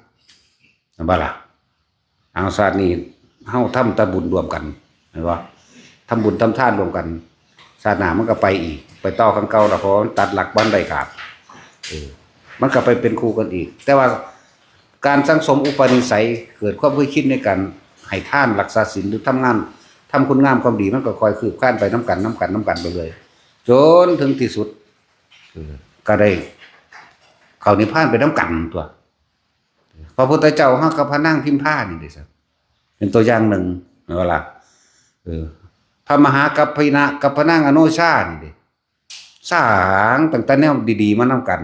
นะบ่ล่ะเอาศาสตร์นี้เฮาทำตะบุญรวมกันเห็นบ่ทำบุญทำทานรวมกันศาสนามันก็ไปอีกไปต่อกันเก่าแล้วพอตัดหลักบ้านใดขาดมันก็ไปเป็นคู่กันอีกแต่ว่าการสังสมอุปนิสัยเกิดความเคยคิดในการให้ทานรักษาศีลหรือทำงานทำคุณงามความดีมันก็คอยคืบคลานไปน้ำกันไปเลยจนถึงที่สุดก็ได้เข้านิพพานไปน้ำกันตัวพระพุทธเจ้าเฮากับพระนางพิมพานี่เด้อเป็นตัวอย่างหนึ่งเวลาพระมหากัปปินะกับพระนางอโนชานี่เด้สร้างตั้งแต่แนวดีๆมานำกัน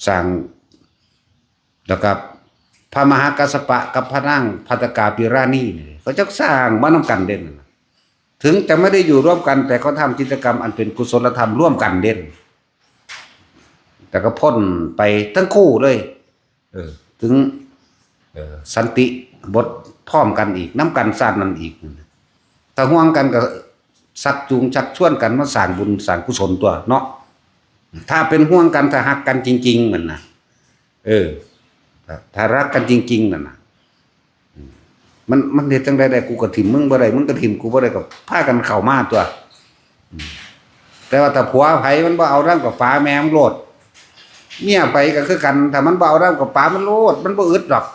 สร้างแล้วกับพระมหากัสสปะกับพระนางภัตตกาปิราณีนี่เขาจะสร้างมานำกันเด่นถึงจะไม่ได้อยู่ร่วมกันแต่เขาทำกิจกรรมอันเป็นกุศลธรรมร่วมกันเด่นแต่ก็พ้นไปทั้งคู่เลยถึงสันติบทพร้อมกันอีกน้ำกันสร้างนั้นอีกถ้าห่วงกันก็สักจูงชักชวนกันมาสร้างบุญสร้างกุศลตัวเนาะถ้าเป็นห่วงกันถ้าหักกันจริงๆมันนะถ้ารักกันจริงๆนั่นนะมันเฮ็ดจังได๋ได้กูก็ถิ่มมึงบ่ได้มึงก็ถิ่มกูบ่ได้ก็พากันเข้ามาตัวแต่ว่าถ้าผัวไผมันบ่เอาร่างกับป๋าแม่มันโลดเมียไปก็คือกันถ้ามันบ่เอาร่างกับป๋ามันโลดมันบ่อึดดอก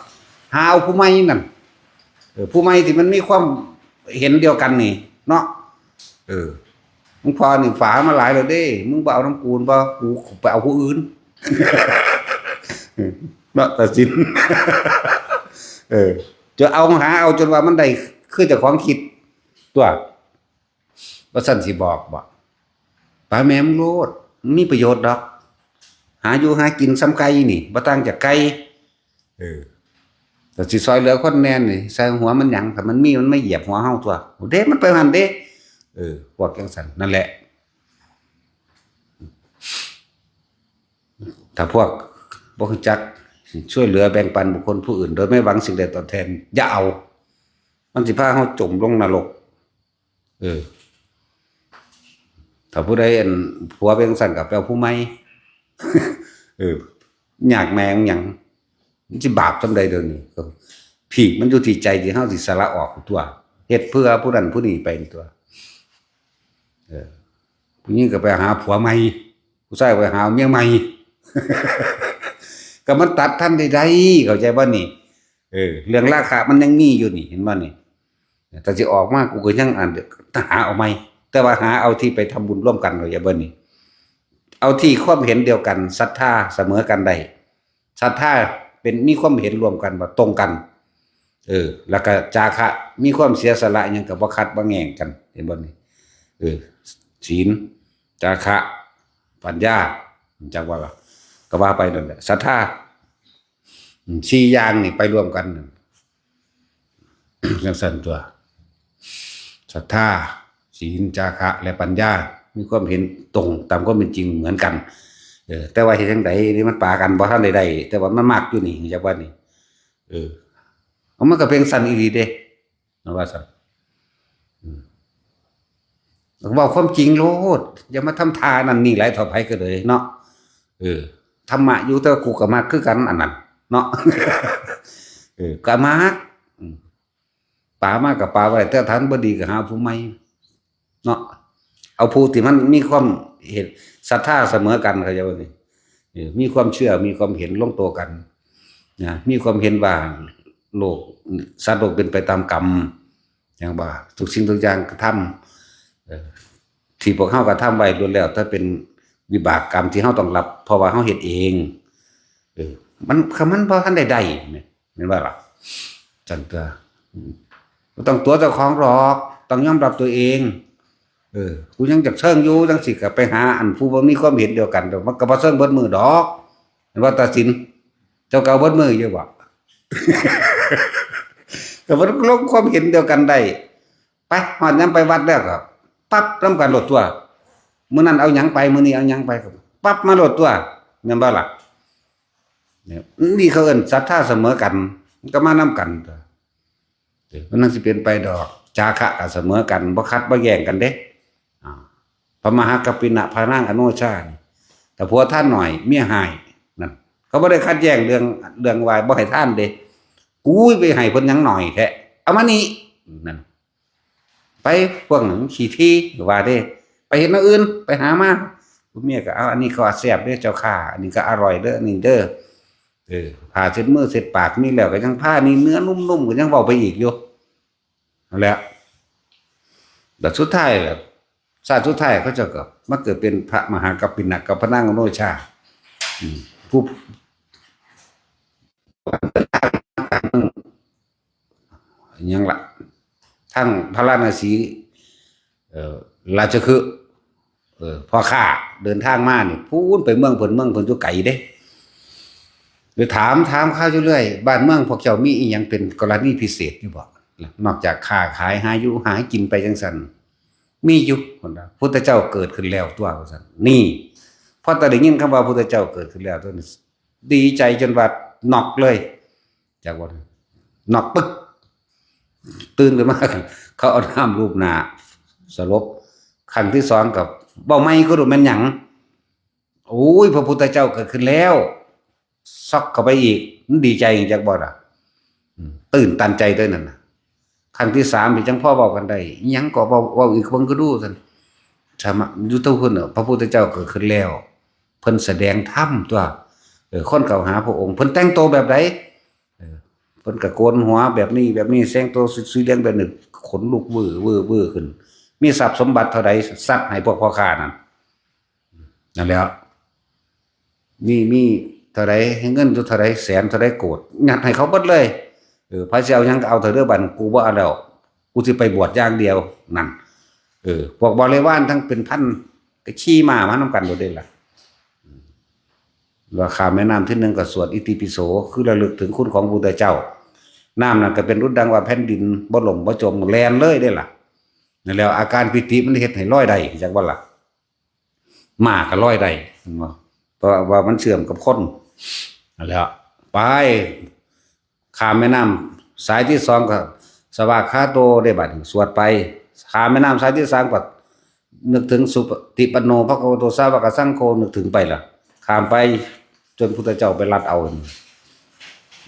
หาเอาผู้ใหม่นั่นผู้ใหม่ที่มันมีความเห็นเดียวกันนี่เนาะมึงพอนี่ฝามาหลายแล้วเด้มึงบ่เอาน้ำกูบ่กูไปเอาผู้อื่นเนาะตัดสินจะเอาหาเอาจนว่ามันได้คือเจ้าของคิดตัว ว่าสั่นสิบอกบ่ปลาแม่มงโลดมีประโยชน์ดอกหาอยู่หากินซ้ำไก่นี่บ่ต่างจากไก่แต่สิซอยเหลือคนแน่นนี่ใส่หัวมันหยังถ้ามันมีมันไม่เหยียบหัวเฮาตัวเด้มันไปหั่นเด้พวกจังซั่นนั่นแหละถ้าพวกบ่รู้จักช่วยเหลือแบ่งปันบุคคลผู้อื่นโดยไม่หวังสิ่งใดตอบแทนอย่าเอามันสิพาเฮาจมลงนรกถ้าผู้ใดอันผัวเป็นสั่นกับแปลผู้ใหม่ ยากแมงหยังมันสิบาปจำใดเดี๋ยวนี้ผีมันอยู่ที่ใจที่เฮาสิสละออกตัวเฮ็ดเพื่อผู้นั้นผู้นี้ไปตัวผู้หญิงก็ไปหาผัวใหม่ผู้ชายไปหาเมียใหม่ ก็มันตัดท่านใดๆเข้าใจบ่นี่เรื่องราคามันยังมีอยู่นี่เห็นบ่นี่แต่สิออกมากูก็ยังอ่านหาเอาใหม่แต่ว่าหาเอาที่ไปทำบุญร่วมกันเข้าใจบ่นี่เอาที่ความเห็นเดียวกันศรัทธาเสมอกันได้ศรัทธาเป็นมีความเห็นรวมกันว่าตรงกันแล้วก็จาคะมีความเสียสละหยังก็บ่ขัดบ่แย้งกันเห็นบ่นี่ศีลจาคะปัญญาจักว่าก็ว่าไปนั่นแหละศรัทธา4อย่างนี่ไปรวมกันจังซั่นตัวศรัทธาศีลจาคะและปัญญามีความเห็นตรงตามความเป็นจริงเหมือนกันแต่ว่าเฮ็ดจังไดนี่มันปากันบ่ทันได้แต่ว่ามันมักอยู่นี่จักว่านี่เอามันก็เป็นสันอีหลีเด้ว่าซั่นเว้าความจริงโลดอย่ามาทำทานั่นนี่หลายเท่าไผก็เลยเนาะธรรมะอยู่แต่กูก็มักคือกันอันนั้นเนาะ ก็มักป่ามากกับป่าไว้แต่ท่านบ่ดีก็หาผู้ใหม่เนาะเอาผู้ที่มันมีความเห็นศรัทธาเสมอกันเข้าใจบ่นี่มีความเชื่อมีความเห็นลงตัวกันนะมีความเห็นว่าโลกสัตว์โลกเป็นไปตามกรรมอย่างว่าทุกสิ่งทุกอย่างกระทำที่พวกเฮากระทำไว้ล้วนแล้วถ้าเป็นวิบากกรรมที่เฮาต้องรับเพราะว่าเฮาเฮ็ดเองมันบ่ทันได้แม่นว่าล่ะจังตัวบ่ต้องตัวเจ้าของหรอกต้องยอมรับตัวเองกูยังจักเชิงอยู่จังสิก็ไปหาอันผู้บ่มีความเห็นเดียวกันแต่มันก็บ่เชิงเบิดมือดอกว่าตัดสินเจ้าเก่าเบิดมืออยู่บ่ ก็บ่ลงความเห็นเดียวกันได้ไปฮอดยามไปวัดแล้วก็ปั๊บนำกันโลดตัวมื้อนั้นเอาหยังไปมื้อนี้เอาหยังไปก็ปั๊บมาโลดตัวแม่นบ่ล่ะเนี่ยนี่เขาเอิ้นศรัทธาเสมอกันมันก็มานำกันตัวมันนั่นสิเป็นไปดอกจาคะก็เสมอกันบ่ขัดบ่แย้งกันเด้พระมหากัปปินะพระนางอโนชาแต่ผัวท่านหน่อยเมียหายนั่นเขาบ่ได้ขัดแย้งเรื่องวายบ่ให้ท่านเด้กูไปให้เพิ่นหยังหน่อยแท้เอามานี่นั่นไปพวกนั้นขี้ที่ว่าเด้ไปเฮ็ดแนวอื่นไปหามาผู้เมียก็เอาอันนี้ก็แซ่บเด้อเจ้าค่ะอันนี้ก็อร่อยเด้อนี่เด้อผ้าเช็ดมือเช็ดปากมีแล้วก็ยังผ้านี่เนื้อนุ่มๆก็ยังเว้าไปอีกอยู่นั่นแหละแต่สุดท้ายแบบชาติสุดท้ายเขาจะก็มาเกิดเป็นพระมหากัปปินะกับพระนางอโนชาผู้ยังละทั้งพระราชสีราชคฤห์พ่อข้าเดินทางมานี่พูนไปเมืองเพิ่นอยู่ไกลเด้หรือถามข้าวอยู่เรื่อยบ้านเมืองพวกเจ้ามีอีหยังเป็นกรณีพิเศษอยู่บ่นอกจากค้าขายหาอยู่หากินไปจังซั่นมีอยู่คนละพุทธเจ้าเกิดขึ้นแล้วตัวว่าซั่นนี่พอตะได้ยินคำว่าพุทธเจ้าเกิดขึ้นแล้วตัวนี้ดีใจจนว่าน็อกเลยจากว่าน็อกปึ๊กตื่นขึ้นมาเขาเอาน้ำรูปหน้าสลบครั้งที่2กับเว้าไม่ก็ดูแม่นหยังโอ้ยพระพุทธเจ้าเกิดขึ้นแล้วซอกเข้าไปอีกมันดีใจจักบ่ล่ะตื่นตันใจด้วยนั่นน่ะครั้งที่3ที่จังพ่อเว้ากันได้อิหยังก็เว้าอีกเบิ่งก็ดูซั่นธรรมะอยู่เท่าเพิ่นพระพุทธเจ้าเกิดขึ้นแล้วเพิ่นแสดงธรรมตัวคนเข้าหาพระองค์เพิ่นแต่งตัวแบบใดเพิ่นก็โกนหัวแบบนี้แต่งตัวสีเหลืองแบบนี้ขนลุกวื้อขึ้นมีทรัพย์สมบัติเท่าใดซัดให้พวกพ่อค้านั่นแหละมีเท่าใดเงินเท่าใดแสนเท่าใดโกรธยัดให้เขาเบิดเลยพระเจ้ายังเอาเถอะเด้อบัดกูบ่เอาแล้วกูสิไปบวชอย่างเดียวนั่น พวกบริวารทั้งเป็นพันก็ขี่ม้ามานำกันโดดเด่นล่ะราคาแม่น้ำที่หนึ่งก็สวดอิติปิโสคือระลึกถึงคุณของพระพุทธเจ้าน้ำนั่นก็เป็นรุดดังว่าแผ่นดินบ่ล่มบ่จมแลนเลยได้ล่ะนั่นแล้วอาการปิติมันเฮ็ดให้ลอยได้จักว่าล่ะม้าก็ลอยได้เพราะว่ามันเชื่อมกับคนนั่นแหละไปข้ามแม่น้ำสายที่สองก็สวากขาโตได้บัดสวดไปข้ามแม่น้ำสายที่สามก็นึกถึงสุปฏิปันโนภควโตสาวกสังโฆนึกถึงไปล่ะข้ามไปจนพุทธเจ้าไปรัดเอา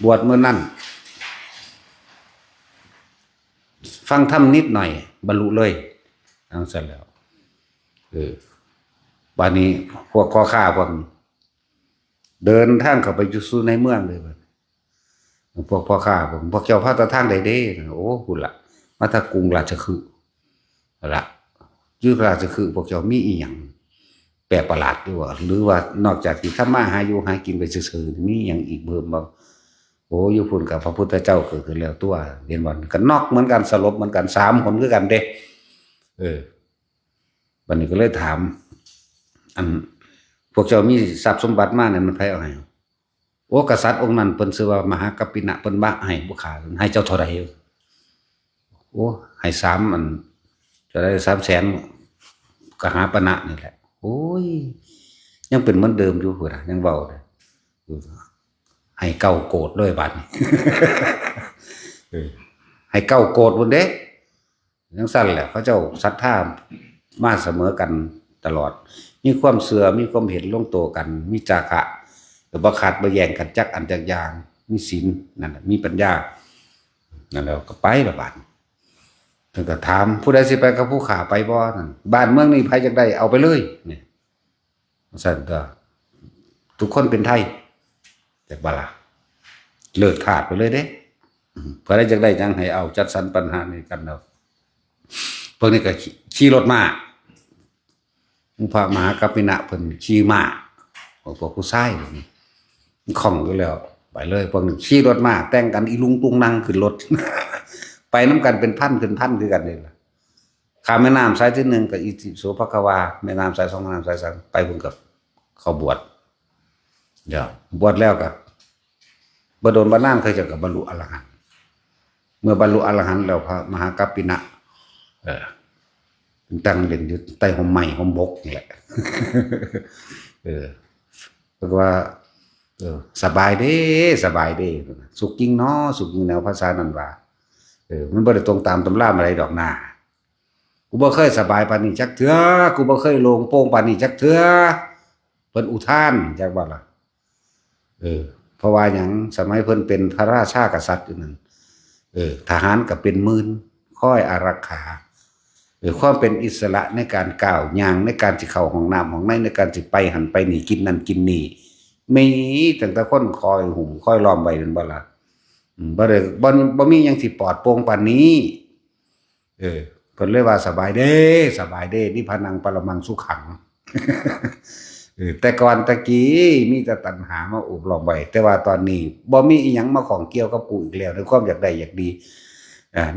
บวชเมื่อนั้นฟังธรรมนิดหน่อยบรรลุเลยทั้งเสร็จแล้ววันนี้พวกข้อข้าพวกเดินทางเข้าไปอยู่สู่ในเมืองเลยพวกพ่อข้าพวกเจ้าพระตะทางใดเด้โอ้คุณละมาถ้ากรุงราชคฤห์ละยื้อราชคฤห์พวกเจ้ามีอีหยังแปลกประหลาดด้วยหรือว่านอกจากที่ทำมาหาอยู่หากินไปซื่อๆมีอย่างอีกเบิ่มบ่โอ้อยู่พุ่นกับพระพุทธเจ้าเกิดขึ้นแล้วตัวเรียนวันกันนอกเหมือนกันสลบเหมือนกัน3 คนคือกันเด้วันนี้ก็เลยถามอันพวกเจ้ามีทรัพย์สมบัติมาเนี่ยมันไผเอาให้โอ้กษัตริย์องค์นั้นเพิ่นชื่อว่ามหากัปปินะเพิ่นบะให้บ่ขาดให้เจ้าเท่าใดโอ้ให้3อันจะได้300,000กหาปณะนี่แหละโอ้ยยังเป็นเหมือนเดิมอยู่พุ่นน่ะยังเว้าได้ให้เก้าโกรธด้วยบัดนี้ ให้เก้าโกรธพุ่นเด้จังซั่นแหละเขาเจ้าศรัทธามาเสมอกันตลอดมีความเสื่อมีความเห็นลงตัวกันมีจาคะบ่ขาดบ่แย่งกันจักอันจักอย่างมีศีลนั่นน่ะมีปัญญานั่นแล้วก็ไปละบาดถึงก็ถามผู้ใดสิไปกับผู้ขาไปบ่นั่นบ้านเมืองนี้ไผจักได้เอาไปเลยนี่ซั่นก็ทุกคนเป็นไทยจักบ่ล่ะเลิกทาสไปเลยเด้เพื่อได้จักได้จังให้เอาจัดสรรปัญหานี้กันเอาพวกนี้ก็ขี่รถม้าพระมหากัปปินะเพิ่นขี่ม้าพวกผู้ชายนี่คล่องอยู่แล้วไปเลยพวกนี้ขี่รถม้าแต่งกันอีลุงตุงนั่งขึ้นรถ ไปน้ำกันเป็นพันขึ้นพันคือกันเลยล่ะข้ามแม่น้ำสายที่1กับอิติปิโสภควาแม่น้ำสาย2แม่น้ำสาย3ไปเพิ่นกับเขาบวชเดี๋ยวบวชแล้วก็บ่โดนบ่นานเคยจะกับบรรลุอรหันต์เมื่อบรรลุอรหันต์แล้วพระมหากัปปินะตั้งเล่นอยู่ใต้ห่มไม้ห่มบกนี่แหละเพราะว่าสบายเด้สบายเด้สุขจริงเนาะสุขจริงแนวภาษานั้นว่ามันบ่ได้ตรงตามตำราอะไรดอกหน้ากูบ่เคยสบายปานนี้จักเทื่อกูบ่เคยโล่งโปร่งปานนี้จักเทื่อเพิ่นอุทานจักว่าล่ะเพราะว่าหยังสมัยเพิ่นเป็นพระราชากษัตริย์อยู่นั่นทหารก็เป็นหมื่นคอยอารักขาความเป็นอิสระในการก้าวย่างในการสิเข้าห้องน้ำห้องในการสิไปหันไปนี่กินนั่นกินนี่มีตั้งแต่คนคอยหุมคอยล้อมไว้นั่นบ่ล่ะบ่ได้บ่มีหยังสิปลอดโปร่งปานนี้เพิ่นเลยว่าสบายเด้สบายเด้นิพพานังปรมังสุขัง แต่ก่อนตะกี้มีแต่ตัณหามาอุบล้อมไว้แต่ว่าตอนนี้บ่มีอีหยังมาของเกี่ยวกับกูอีกแล้วในความอยากได้อยากดี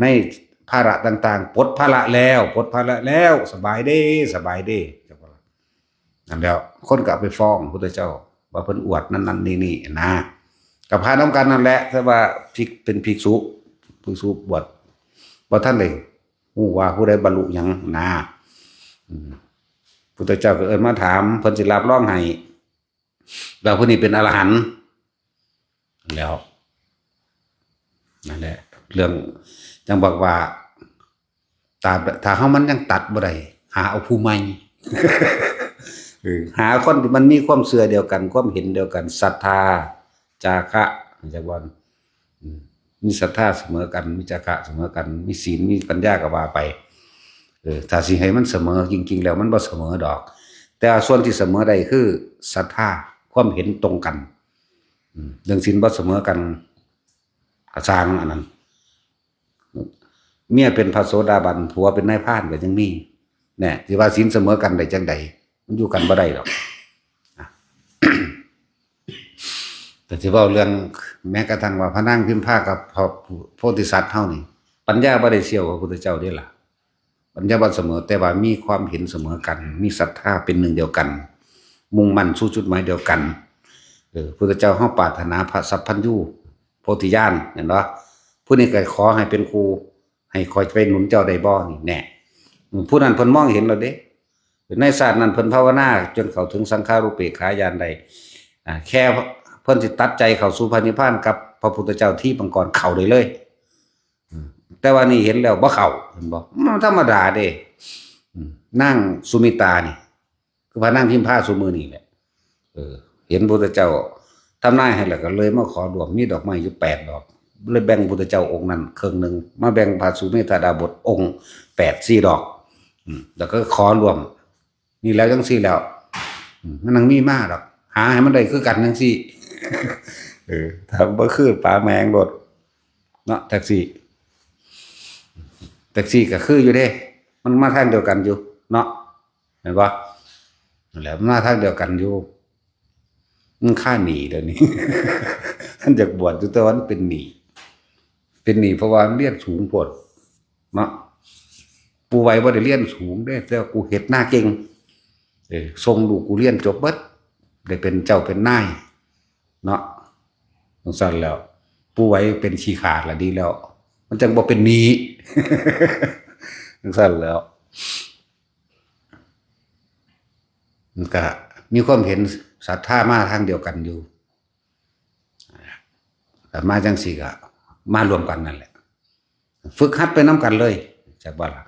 ในภาระต่างๆปลดภาระแล้วสบายเด้สบายเด้จังว่านั่นแล้วคนก็เอาไปฟ้องพุทธเจ้าว่าเพิ่นอวดนั่นนี่นะก็พานํกันนั่นแหละแต่ว่าเป็นภิกษุบวชบ่ทันได้ฮู้ว่าผู้ใดบรรลุหยังนะพุทธเจ้าก็เอิ้นมาถามเพิ่นสิรับรองให้ว่าผู้นี้เป็นอรหันต์แล้วนั่นแหละเรื่องจังบอกว่าถ้าเฮามันยังตัดบ่ได้หาเอาผู้ใหม่ หาคนที่มันมีความเชื่อเดียวกันความเห็นเดียวกันศรัทธาจาคะจังว่ามีศรัทธาเสมอกันมีจาคะเสมอกันมีศีลมีปัญญาก็ว่าไปถ้าสิให้มันเสมอจริงๆแล้วมันบ่เสมอดอกแต่ส่วนที่เสมอได้คือศรัทธาความเห็นตรงกันเรื่องศีลบ่เสมอกันก็สร้างอันนั้นเมียเป็นพระโสดาบันผัวเป็นนายพรานก็ยังมีแน่สิว่าศีลเสมอกันได้จังใดมันอยู่กันบ่ได้ดอก แต่สิเว้าเรื่องแม้กระทั่งว่าพระนางพิมพากับพระโพธิสัตว์เฮานี่ปัญญาบ่ได้เชี่ยวกับพระพุทธเจ้าเด้ล่ะ ปัญญาวันเสมอแต่ว่ามีความเห็นเสมอกันมีศรัทธาเป็นหนึ่งเดียวกันมุ่งมั่นสู่จุดหมายเดียวกันพุทธเจ้าเฮาปรารถนาพระสัพพัญญูโพธิญาณเห็นบ่ผู้นี้ก็ขอให้เป็นครูให้คอยไปหนุนเจ้าได้บ่นี่แน่ผู้นั้นเพิ่นมองเห็นแล้วเด้ในศาสตร์นั้นเพิ่นภาวนาจนเข้าถึงสังขารุปเปกขายานได้แค่เพิ่นสิตัดใจเข้าสู่พระนิพพานกับพระพุทธเจ้าที่บังกรเข้าได้เลยแต่ว่านี่เห็นแล้วบ่เข้าเห็นบ่มันธรรมดาเด้นั่งสุมิตานี่คือพระนั่งพิมพาสุมือนี่แหละเห็นพระพุทธเจ้าทำนายให้แล้วก็เลยมาขอดวงมีดอกไม้อยู่8 ดอกเลยแบ่งพระพุทธเจ้าองค์นั้นครึ่งนึงมาแบ่งพระสุเมธาดาบทองค์4 ดอกแล้วก็ขอรวมนี่แล้วจังซี่แล้วมันนังมีมากดอกหาให้มันได้คือกันจังซี่ถ้าบ่คือปลาแมงรถเนาะแท็กซี่ก็คืออยู่เด้มันมาทางเดียวกันอยู่เนาะเห็นป่ะนั่นแหละมันมาทางเดียวกันอยู่มันค่าหนีเดี๋ยวนี้ ท่านจากบวชอยู่แต่วันเป็นหนีเพราะว่าเรียนสูงปวดเนาะปูไว้ว่าได้เรียนสูงได้แต่กูเฮ็ดหน้าเก่งส่งลูกกูเรียนจบเบิดได้เป็นเจ้าเป็นนายเนาะสั่นแล้วปูไว้เป็นขี้ขาดละดีแล้วมันจังบ่เป็นหนีสั่นแล้วมันก็มีความเห็นศรัทธามาทางเดียวกันอยู่แต่มาจังสี่ก็มารวมกันนั่นแหละฝึกหัดไปน้ำกันเลยจากบ้านละ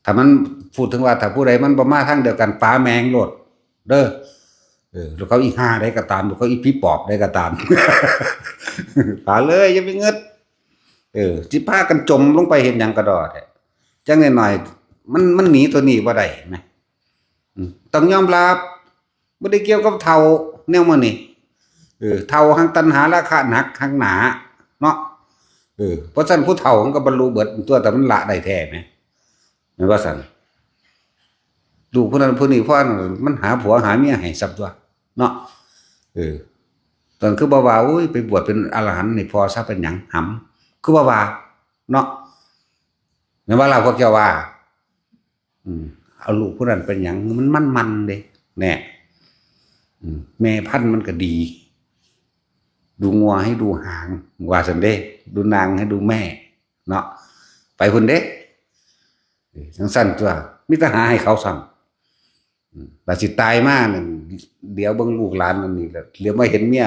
ถ้ามันพูดถึงว่าถ้าผู้ใดมันบ่มาทางเดียวกันปลาแมงโลดเด้อแล้วเขาอีห้าได้ก็ตามแล้วเขาอีพี่ปอบได้ก็ตามปลาเลยอย่าไปเงิดสิพากันจมลงไปเห็นหยังกระดอดจังหน่อยมันหนีตัวนี้บ่ได้ไหมต้องยอมรับบ่ได้เกี่ยวกับเท่าแนวมื้อนี้เท่าหังตัณหาราคะหนักหังหนาเนาะเพราะฉะนั้นผู้เฒ่ามันก็บรรลุเบิดตัวแต่มันละได้แท้ไหมแม่นว่าซั่นลูกผู้นั้นผู้นี้เพราะมันหาผัวหาเมียให้ซับตัวเนาะตอนคือบ่ว่าอุ้ยไปบวชเป็นอรหันต์นี่พอซะเป็นหยังหำคือบ่ว่าเนาะแม่นว่าเราพวกเจ้าว่าเอาลูกผู้นั้นเป็นหยังมันเด้แน่แม่พันธุ์มันก็ดี ดูงัวให้ดูหางว่าซั่นเด้ดูนางให้ดูแม่เนาะไปพุ่นเด้จังซั่นตัวมีแต่หาให้เขาซ้ำแต่สิตายมานั่นเดี๋ยวเบิ่งลูกหลานนั่นนี่แล้วเหลียวมาเห็นเมีย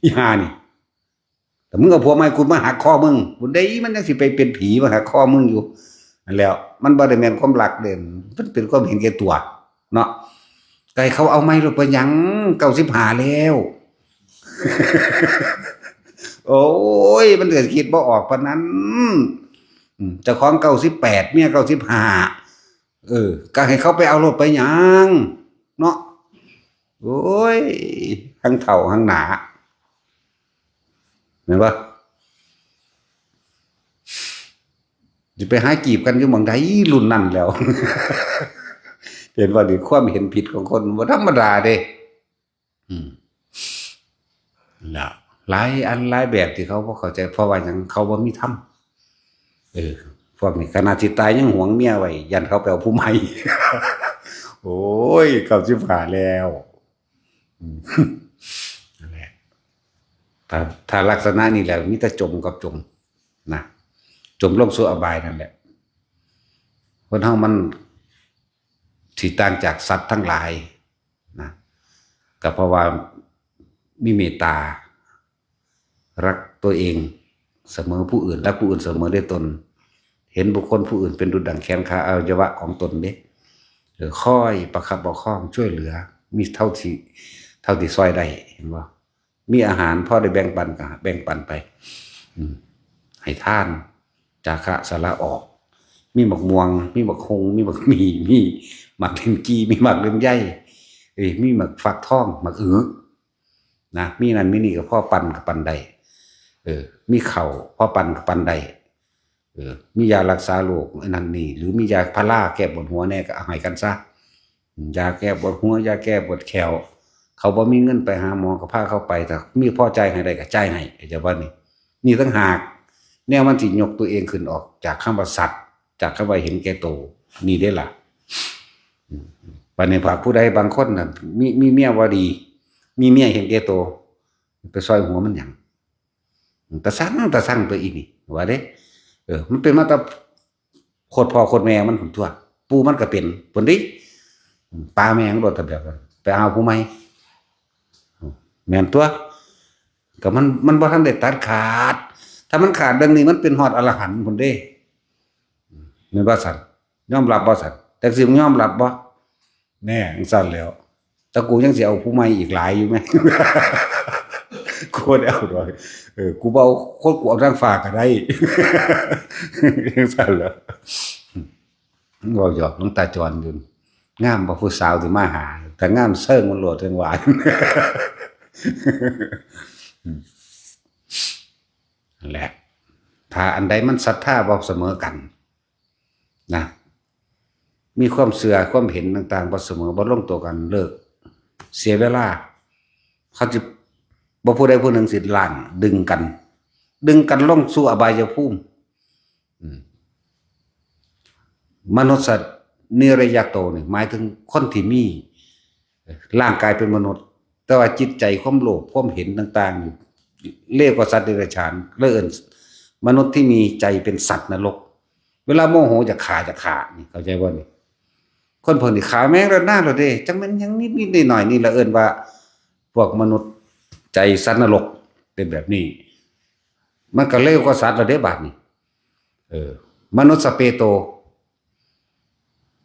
อีห่านี่แต่มึงเอาผัวใหม่กูมาหักคอมึงพุ่นได้มันจังสิไปเป็นผีมาหักคอมึงอยู่นั่นแล้วมันบ่ได้แม่นความรักเด่นมันเป็นความเห็นแก่ตัวเนาะไก่เขาเอาไม้ลงไปหยัง95แล้วโอ้ยมันเกิดคิดบ่ออกปานนั้นเจ้าของ98เมีย95ก็ให้เขาไปเอารถไปหยังเนาะโอ้ยทั้งเฒ่าทั้งหนาเห็นปะจะไปหาจีบกันอยู่หม่องใดรุ่นนั่นแล้ว เห็นว่าดิความเห็นผิดของคนบ่ธรรมดาเด้แล้วหลายอันหลายแบบที่เขาบ่เข้าใจเพราะว่าหยังเขาบ่มีธรรมพวกนี้ขนาดสิตายยังหวงเมียไว้ยันเขาไปเอาผู้ใหม่ โอ้ย95แล้วนั่นแหละถ้าลักษณะนี้แล้วมีแต่จมกับจมนะจมลงสู่อบายนั่นแหละคนเฮามันสิต่างจากสัตว์ทั้งหลายนะก็เพราะว่ามีเมตตารักตัวเองเสมอผู้อื่นรักผู้อื่นเสมอด้วยตนเห็นบุคคลผู้อื่นเป็นดุจดั่งแขนขาอวัยวะของตนเด้ค่อยประคับประคองช่วยเหลือมีเท่าที่ซอยได้เห็นบ่มีอาหารพอได้แบ่งปันก็แบ่งปันไปให้ทานจาคะสละออกมีหมักม่วงมีหมักคงมีหมักมีหมักเลนจีมีหมักเลนใยมีหมักฟักทองหมักนะมีนั่นมีนี่ก็พ่อปันกับปันใดมีเข่าพ่อปันกับปันใดมียารักษาโรคนั่นนี่หรือมียาพาราแก้ปวดหัวแน่ก็เอาให้กันซะยาแก้ปวดหัวยาแก้ปวดแขวเขาบ่มีเงินไปหาหมอก็พาเข้าไปแต่มีพอใจให้ได้ก็จ่ายให้จะว่านี่ตั้งหากแนวมันสิยกตัวเองขึ้นออกจากคำว่าสัตว์ จากคำว่าเห็นแก่โตวนี่ได้ล่ะปานในภาคผู้ใดบางคนน่ะมีเมียว่าดี มีเมียเห็นแก่โตวไปซอยหัวมันหยังตะสั่งตัวอีนี่ว่าเด้มันเป็นมาแต่โคตรพ่อโคตรแม่มันผลทั่วปู่มันก็เป็นผลดิปลาแม่งโดดแต่แบบไปเอาผู้ใหม่แม่นตัวก็มันบ่ทันได้ตัดขาดถ้ามันขาดดังนี้มันเป็นฮอดอรหันต์พุ่นเด้แม่นบ่สั่นยอมรับบ่สั่นแต่สิมึงยอมรับบ่แน่จังซั่นแล้วแต่กูยังสิเอาผู้ใหม่อีกหลายอยู่แม่ กูบ่ได้เอาดอกกูบ่เอาคนกูเอาทางฝากก็ได้ จังซั่นเหรอเว้าหยอกหลวงตาจรอยู่งามบ่ผู้สาวสิมาหาแต่งามเซิงมันโลดจังหวาน นั่นแหละถ้าอันใดมันศรัทธาบ่เสมอกันนะมีความเชื่อความเห็นต่างๆบ่เสมอบ่ลงตัวกันเลิกเสียเวลาเขาจะบ่ผู้ใดผู้หนึ่งสิล้างดึงกันลงสู่อบายภูมิมนุษย์สัตว์นิรยโตนี่หมายถึงคนที่มีร่างกายเป็นมนุษย์แต่ว่าจิตใจความโลภความเห็นต่างๆเรียกว่าสัตว์เดรัจฉานเลิ่นมนุษย์ที่มีใจเป็นสัตว์นรกเวลาโมโหจะขานี่เข้าใจบ่นี่คนพวกนี้ขาแม่งระนาดแล้วเด้จังมันยังนิดๆหน่อยๆนี่ละเอิ้นว่าพวกมนุษย์ใจสัตว์นรกเป็นแบบนี้มันก็เลวกว่าสัตว์แล้วเด้บาดนี้มนุษย์สเปโต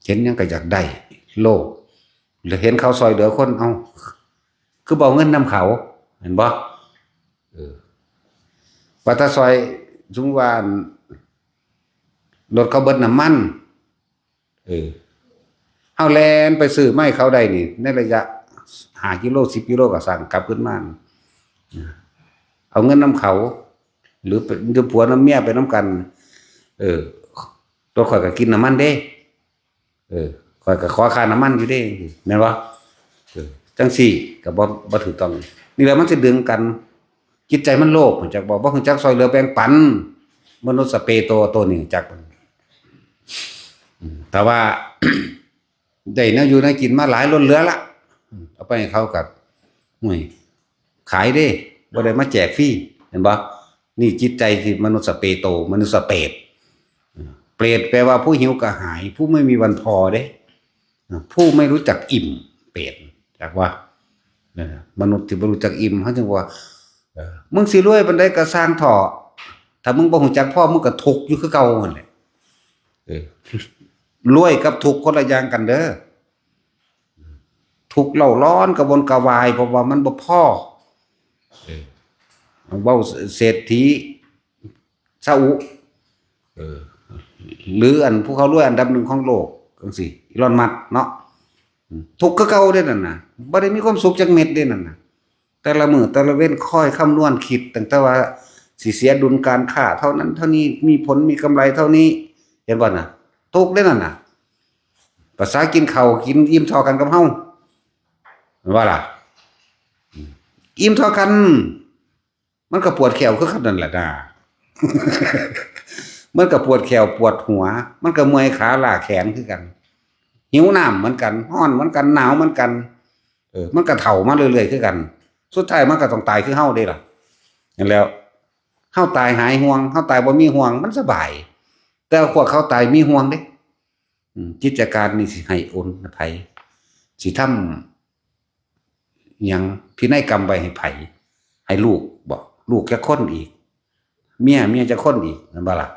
เห็นยังก็อยากได้โลภหรือเห็นเขาซอยเหลือคนเอาคือบ่เอาเงินนำเขาเห็นบ่ว่าถ้าซอยสมมุติว่ารถเขาเบิดน้ำมันเอาแลนไปซื้อไม้เขาได้นี่ในระยะ5 กิโล 10 กิโลก็สั่งกลับขึ้นมาเอาเงินนำเขาหรือผัวน้ำเมียไปน้ำกันตัวข่อยก็กินน้ำมันเด้ข่อยก็ขอค่าน้ำมันอยู่เด้แม่นบ่จังซี่ก็บ่ถูกต้องนี่แหละมันสิดึงกันจิตใจมันโลภจักบ่ฮู้จักซอยเหลือแบ่งปันมนุษย์สเปโตตัวนี้จักแต่ว่า ได้แนวอยู่แนวกินมาหลายล้นเหลือละเอาไปให้เขากับห่วยขายเด้บ่ได้มาแจกฟรีเห็นบ่นี่จิตใจที่มนุษย์สเปโตมนุษย์สเปรตเปรตแปลว่าผู้หิวกระหายผู้ไม่มีวันพอเด้ผู้ไม่รู้จักอิ่มเปรตจักว่ามนุษย์ที่บ่รู้จักอิ่มเขาจึงว่ามึงสิรวยปานใดก็สร้างเถาะถ้ามึงบ่รู้จักพ่อมึงก็ทุกข์อยู่คือเก่านั่นแหละรวยกับทุกข์คนละอย่างกันเด้อทุกข์เล่าร้อนกระวนกระวายเพราะว่ามันบ่พอเว้าเศรษฐีซาอุหรืออันผู้เขารวยอันดับ1ของโลกจังซี่อีลอนมัสก์เนาะทุกข์คือเก่าเด้นั่นน่ะบ่ได้มีความสุขจักเม็ดเด้นั่นน่ะแต่ละมื้อแต่ละเว้นคอยคำนวณคิดตั้งแต่ว่าสิเสียดุลการค้าเท่านั้นเท่านี้มีผลมีกำไรเท่านี้เห็นบ่น่ะทุกข์เด้นั่นน่ะภาษากินข้าวกินอิ่มเท่ากันกับเฮาว่าล่ะอิ่มเท่ากันมันก็ปวดแขวคือกันนั่นแหละนะ มันก็ปวดแขวปวดหัวมันก็เมื่อยขาล้าแขนคือกันหิวน้ำเหมือนกันร้อนเหมือนกันหนาวเหมือนกันมันก็เฒ่ามาเรื่อยๆคือกันสุดท้ายมันก็ต้องตายคือเฮาเด้ล่ะนั่นแล้วเฮาตายหายห่วงเฮาตายบ่มีห่วงมันสบายแต่พวกเขาตายมีห่วงเด้กิจการนี่สิให้โอนไผสิทำหยังพินัยกรรมไว้ให้ไผให้ลูกบ่ลูกจะคนอีกเมียจะคนอีกนั่นบ่ล่ะ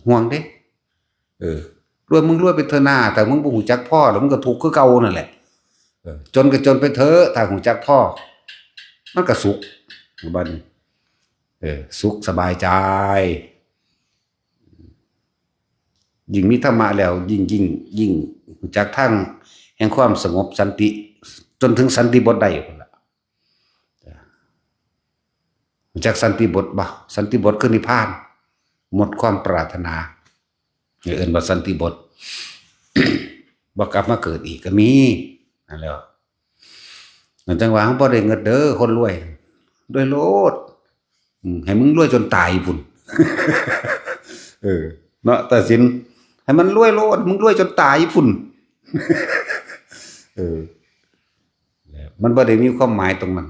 ห่วงเด้รวยมึงรวยไปเถอะหน้าแต่มึงบ่ฮู้จักพ่อแล้วมึงก็ทุกข์คือเก่านั่นแหละจนก็จนไปเถอะถ้าฮู้จักพ่อมันก็สุขบัดนี้สุขสบายใจยิ่งมีธรรมะแล้วยิ่งรู้จักทางแห่งความสงบสันติจนถึงสันติบทได้พุ่นล่ะรู้จักสันติบทบ่สันติบทคือนิพพานหมดความปรารถนาเอิ้นว่าสันติบท บ่กลับมาเกิดอีกก็มีนั่นแหละนั่นจังว่าเฮาบ่ได้เงินเด้อคนรวยด้วยโลดให้มึงรวยจนตายพุ่น เนาะตัดสิน ให้มันรวยโลดมึงรวยจนตายพุ่นเออมันบ่ได้มีความหมายตรงนั้น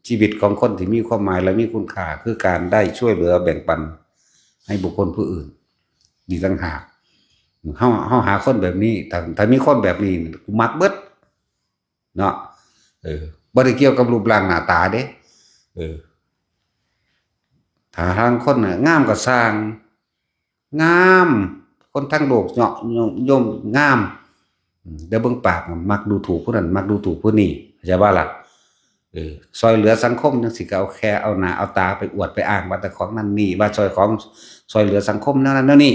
ชีวิตของคนที่มีความหมายและมีคุณค่าคือการได้ช่วยเหลือแบ่งปันให้บุคคลผู้อื่นดีต่างหากเฮาหาคนแบบนี้ถ้ามีคนแบบนี้กูมักเบิดเนาะบ่ได้เกี่ยวกับรูปร่างหน้าตาเด้ถ้าทางคนน่ะงามก็สร้างงามคนทั้งโลกเนาะยมงามเดี๋ยวเบิ่งปากมักดูถูกผู้นั้นมักดูถูกผู้นี้เข้าใจบ่ล่ะซอยเหลือสังคมจังสิก็เอาแค่เอาหน้าเอาตาไปอวดไปอ้างว่าแต่ของนั่นนี่ว่าซอยเหลือสังคมนั่นนี่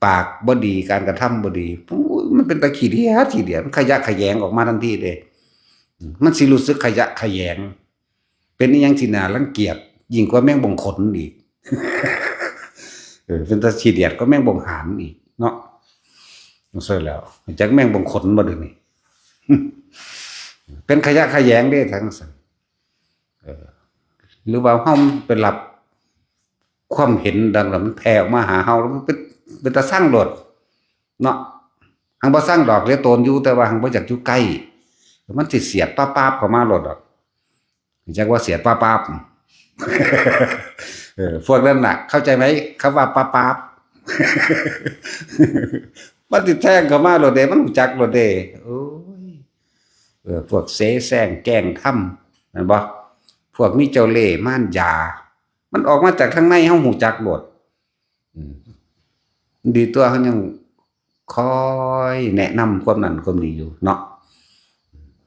ปากบ่ดีการกระทำบ่ดีมันเป็นตะขี้เดียดมันขยะแขยงออกมาทันทีเด้มันสิรู้สึกขยะแขยงเป็นอีหยังที่น่ารังเกียจยิ่งกว่าแมงบ่งขนอีกเป็นตะขี้เดียดก็แมงบ่งหานอีกเนาะมันซวยแล้วจักแมงบ่งขนบ่เด้นี่เป็นขยะแขยงเด้ทั้งนั้นหรือว่าเฮาเป็นรับความเห็นดังนั้นมันแผ่ออกมาหาเฮาแล้วมันเป็นตาสร้างโลดเนาะหังบ่สร้างดอกเลยโตนอยู่แต่ว่าหังบ่อยากอยู่ใกล้มันสิเสียดป้าบเข้ามาโลดดอกจักว่าเสียดป้าบพวกนั้นน่ะเข้าใจไหมคำว่าป้าบมันสิแท้งเข้ามาโลดเด้มันรู้จักโลดเด้โอ้ยพวกเสแสร้งแกล้งทำนั่นบ่พวกมีเจ้าเล่ห์ม่านยามันออกมาจากข้างในเฮาหูจักโลดดีตัวเขายังคอยแนะนำความนั้นความนี้อยู่เนาะ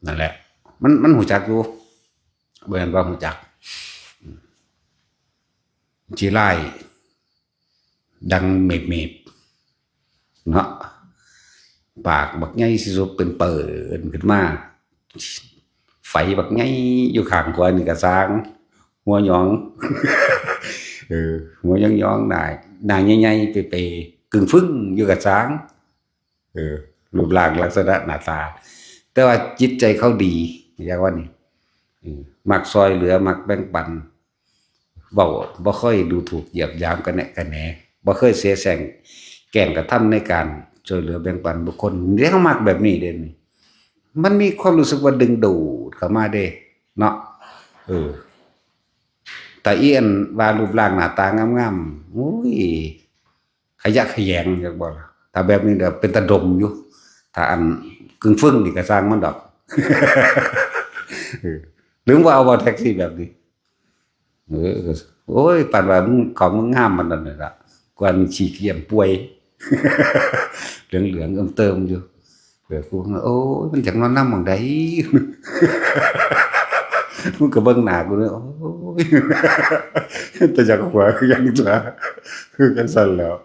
นั่นแหละมันหูจักอยู่เบิ่นว่าหูจักจีไล่ดังเมบเนาะปากบักใหญ่สิสุดเป็นเปิดขึ้นมาไฟบักใหญ่อยู่ข้างขวานี่ก็สร้างหัวหยองหัวหยองๆนายใหญ่ๆเปกึ่งฟึ่งอยู่กับช้างรูปร่างลักษณะหน้าตาแต่ว่าจิตใจเขาดีอย่างว่านี่มักซอยเหลือมักแบ่งปันเว้าบ่ค่อยดูถูกเหยียบยามกันแหน่บ่เคยเสียแสงแกล้งกระทำในการช่วยเหลือแบ่งปันบุคคลเรียกมักแบบนี้เด้นี่มันมีความรู้สึกว่าดึงดูดเข้ามาเด้เนาะแต่อีอันว่ารูปร่างหน้าตางามๆโอ้ยขยะแขยงอยากบอกถ้าแบบนี้เดี๋ยวเป็นตะดมอยู่ถ้าอันกึ่งฟึ่งนี่ก็สร้างมันดอกหรือว่าเอาแท็กซี่แบบนี้โอ้ยปัดว่ามึงของมึงงามมันนั่นแหละกวนฉีกเยี่ยมป่วยเหลืองเติมอยู่กูโอ้ยมันจังนอนน้ำหม่องใดมึงก็เบิ่งหน้ากูเลยโอ้ยแต่จากหัวคือยังจะคือกันสั่นแล้ว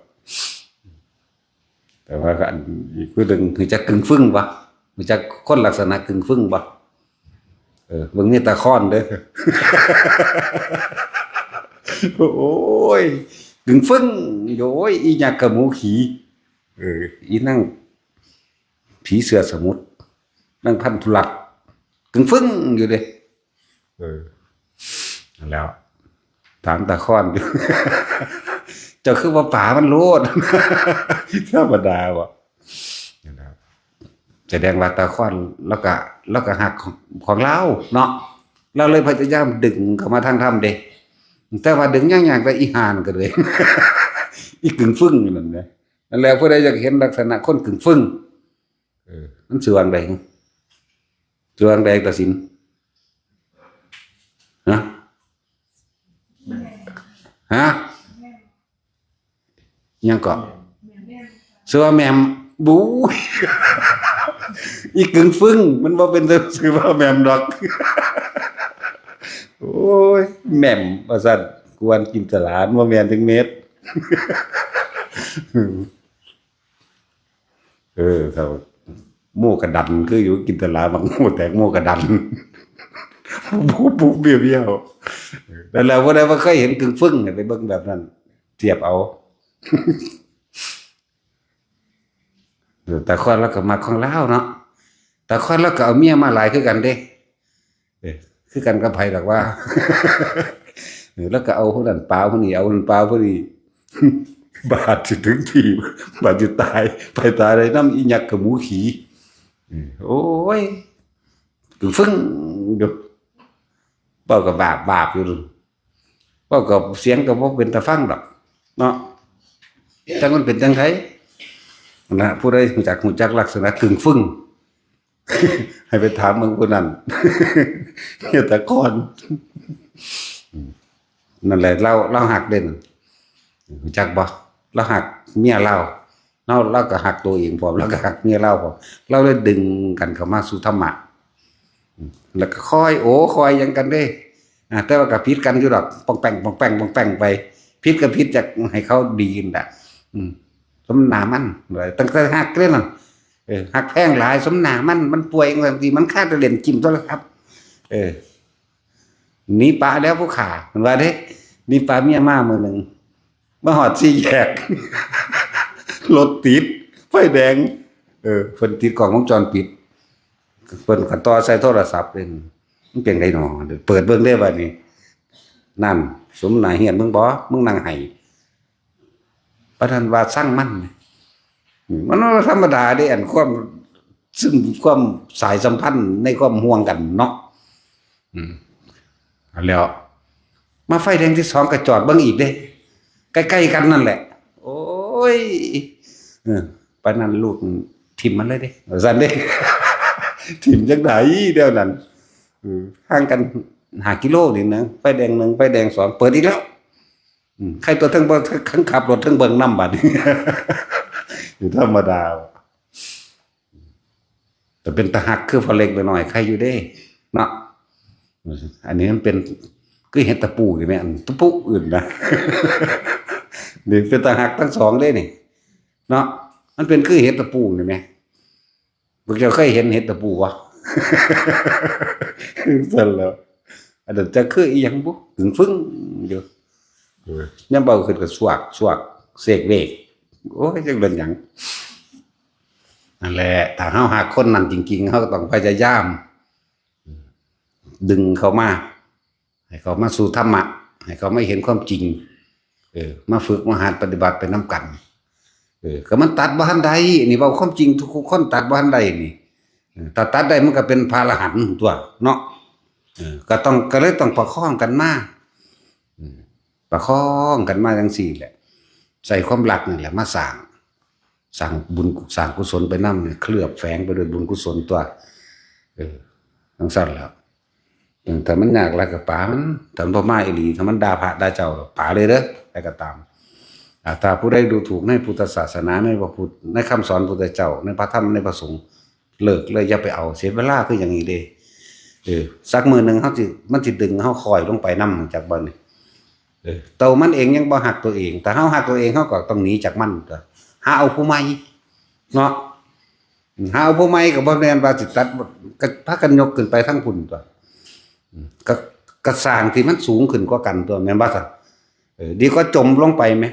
แต่ว่าอันอีกผู้หนึ่งคือจะกึ่งฟึ่งวะมันจะคนลักษณะกึ่งฟึ่งวะเบิ่งนี่ตาค้อนเด้อโอ้ยกึ่งฟึ่งโอ้ยอีหยังกะหมูขี่อีนั่งผีเสือสมุทรนั่งพันธุลักกึ่งฟึ่งอยู่เด้แล้วถามตาค้อนอยู่เจ้าคือว่าป่ามันโลดธรรมดาวะแสดงว่าตาค้อนแล้วก็หักของเราเนาะเราเลยพยายามดึงเข้ามาทางธรรมเด้แต่ว่าดึงยากๆแต่อีหานก็เลยอีกึ่งฟึ่งนั่นแหละนั่นแหละผู้ใดอยากเห็นลักษณะคนกึ่งฟึ่งมันสว่างใดสว่างใดตัดสินฮะยังก็เสือแมมบูอีกึ่งฟึ่งมันบ่เป็นเสือแมมดอกโอ้ยแมมว่าซั่นกวนกินตลาดบ่แม่นถึงเม็ดครับโม่กระดันคืออยู่กินตลาดบางโม่แตกโม่กระดันปุ๊บเบี้ยวๆแต่แล้วบ่ได้ว่าเคยเห็นกึ่งฟึ่งไปเบิ่งแบบนั้นเทียบเอาแต่คนแล้วก็มาของลาวเนาะแต่คนแล้วก็เอาเมียมาหลายคือกันเด้คือกันกับไผดอกว่าแล้วก็เอาผู้นั้นปลาผู้นี้เอาผู้นั้นปลาผู้นี้ บาดสิถึงที่บาดจะตายไปตายได้น้ำอีหยักกับหมูขี่โอ้ยคือฟึ่งอยู่เป้ากับบาปอยู่เป้ากับเสียงกับพวกเป็นตะฟังดอกเนาะจังมันเป็นจังไงนะผู้ใดหูจักลักษณะกึ่งฟึ่งให้ไปถามมึงคนนั้นเนี่ยตะกอนนั่นแหละเราหักเด่นหูจักบ่เราหักเมียเราก็หักตัวเองพร้อมแล้วก็หักเมียเราพร้อมเราเลยดึงกันเข้ามาสู่ธรรมะแล้วก็คอยยังกันได้แต่ว่ากับพิษกันอยู่ดอกปองแป้งไปพิษกับพิษจากให้เขาดีกันแหละสมนามันเลยตั้งแต่หักเรื่องนั้นหักแพงหลายสมนามันป่วยบางทีมันฆ่าตะเล่นจิ้มตัวแล้วครับหนีป่าแล้วผู้ขาเห็นว่าเด้หนีป่าเมียมามือหนึ่งมาหอดสี่แยกรถติดไฟแดงเพิ่นติดกล้องวงจรปิดเพิ่นก็ต่อใส่โทรศัพท์เลยมันเป็นไงหนอเปิดเบิ่งได้บัดนี้นั่นสมนาเฮียนมึงบ่มึงนั่งไห้ประธานว่าสร้างมันธรรมดาได้อันความซึ่งความสายสัมพันธ์ในความห่วงกันเนาะแล้วมาไฟแดงที่สองก็จอดเบิ่งอีกเด้ใกล้ๆกันนั่นแหละโอ้ยปานนั้นลูกทิ่มมันเลยเด้ซั่นเด้ทิ่มจังไดเดี๋ยวนั้นห่างกัน5 กิโลนี่นะไฟแดง1ไฟแดง2เปิดอีกแล้วใครตัวทั้งขับรถทั้งเบิ่งนำบัดอยู่ธรรมดาแต่เป็นตะหักคือพอเล็กไปหน่อยใครอยู่ได้เนาะอันนี้มันเป็นคือเห็ดตะปูอยู่แม่นตะปูอื่นนะนี่เป็นตะหักทั้งสองได้นี่เนาะมันเป็นคือเห็ดตะปูนี่แม่พวกเจ้าเคยเห็นเห็ดตะปูวะสั่นแล้วอันนั้นจะคืออีหยังบ่ถึงฟึ่งอยู่ยังเบาขึ้นก็สวกเสกเวกโอ้ยจังเป็นหยังนั่นแหละถ้าเฮาหาคนนั้นจริงๆเฮาก็ต้องพยายามดึงเขามาให้เขามาสู่ธรรมะให้เขาไม่เห็นความจริงมาฝึกมาหัดปฏิบัติไปน้ำกันก็มันตัดบ่ทันใดนี่เว้าความจริงทุกคนตัดบ่ทันใดนี่ถ้าตัดได้มันก็เป็นพระอรหันต์ตัวเนาะก็เลยต้องประคองกันมาประคองกันมาจังซี่แหละใส่ความรักนี่แหละมาสร้างบุญสร้างกุศลไปนำเนี่ยเคลือบแฝงไปด้วยบุญกุศลตัวทั้งสั้นแล้วแต่มันยากแล้วก็ป่ามันถ้ามันบ่มาอีหลีถ้ามันด่าพระด่าเจ้าป่าเลยเด้อแต่ก็ตามถ้าผู้ใดดูถูกในพุทธศาสนาในพระพุทธในคำสอนพุทธเจ้าในพระธรรมในพระสงฆ์เลิกเลยอย่าไปเอาเสียเวลาคืออย่างนี้เด้สักมื้อนึงมันสิดึงเฮาคอยลงไปนำจากบ่นี่เต่ามันเองยังบ่หักตัวเองแต่เฮาหักตัวเองเฮาก็ต้องหนีจากมันตัวหาเอาผู้ใหม่เนาะหาเอาผู้ใหม่ก็บ่แม่นว่าสิตัดก็พากันยกขึ้นไปทั้งพุ่นตัวก็สร้างที่มันสูงขึ้นกว่ากันตัวแม่นบ่ซั่นดีกว่าจมลงไปมั้ย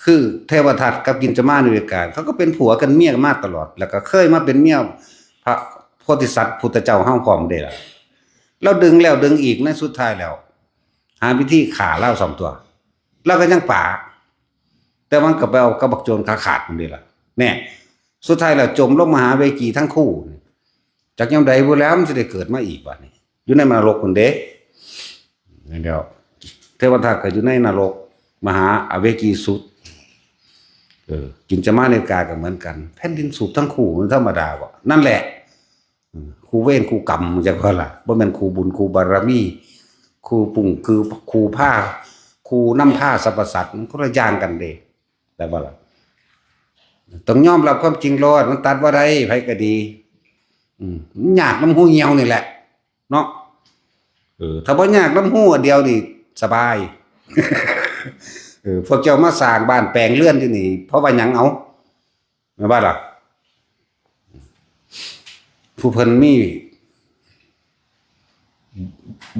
คือเทวทัตกับกินจมานุเวกาเขาก็เป็นผัวกันเมียกันมาตลอดแล้วก็เคยมาเป็นเมียพระโพธิสัตว์พุทธเจ้าเฮาพร้อมเด้ล่ะแล้วดึงแล้วดึงอีกในสุดท้ายแล้วหาวิธีฆ่าเล่า2ตัวแล้วก็ยังป่าแต่มันก็ไปเอากระบักโจรขาดมันนี่ล่ะแน่สุดท้ายแล้วจมลงมหาเวจีทั้งคู่จากยามใดบ่แล้วมันสิได้เกิดมาอีกบัดนี้อยู่ในนรกพุ่นเด้นั่นเดียวเทวทัตก็อยู่ในนรกมหาอเวจีสุดกินจมาเนกาก็เหมือนกันแผ่นดินสูบทั้งคู่มันธรรมดาบ่นั่นแหละคู่เวรคู่กรรมจังว่าล่ะบ่แม่นคู่บุญคู่บารมีคู่ปุ่งคือคู่ผ้าคู่น้ำผ้าสรรพสัตว์มันคนละอย่างกันเด้แต่บ่ล่ะต้องยอมรับความจริงรอดมันตัดบ่ได้ไผก็ดียากน้ำหูเหี่ยวนี่แหละเนาะถ้าบ่ยากน้ำหูเดียวนี่สบายพวกเจ้ามาสร้างบ้านแปลงเรือนที่นี่เพราะว่าหยังเอาแม่นบ่ล่ะผู้เพิ่นมี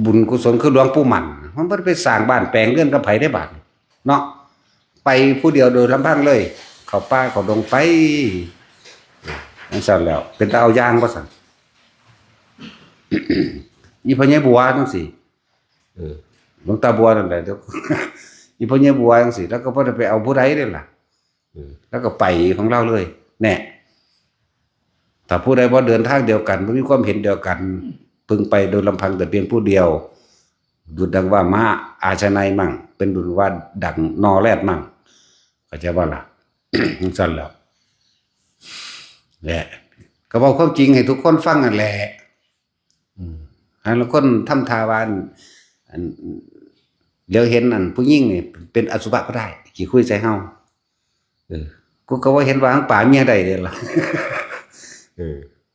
บุญกุศลคือหลวงปู่มั่นมันบ่ได้ไปสร้างบ้านแปลงเรือนกับไผได้บาดเนาะไปผู้เดียวโดยลำพังเลยเข้าป่าเข้าดงไปจังซั่นแล้วเป็นตาเอายางบ่ซั่นอีพ่อใหญ่บัวจังซี่หลวงตาบัวนั่นแหละเดี๋ยว อีพ่อใหญ่บัวจังซี่แล้วก็บ่ได้ไปเอาผู้ใดเด้ล่ะแล้วก็ไปของเราเลยแน่ถ้าผู้ใดบ่เดินทางเดียวกันบ่มีความเห็นเดียวกันพึงไปโดยลำพังแต่เพียงผู้เดียวดุจดังว่าม้าอาชนัยมั่งเป็นดุจว่าดังนอแรดมั่งเข้าใจบ่ล่ะ สั่นแล้วแหละก็บอกความจริงให้ทุกคนฟังนั่นแหละอันละคนทำทาวานอันเดี๋ยวเห็นอันผู้หญิงนี่เป็นอสุภะก็ได้กี่คุยใจเฮากูก็ว่าเห็นว่าอังป่าเมียได้เด้ล่ะ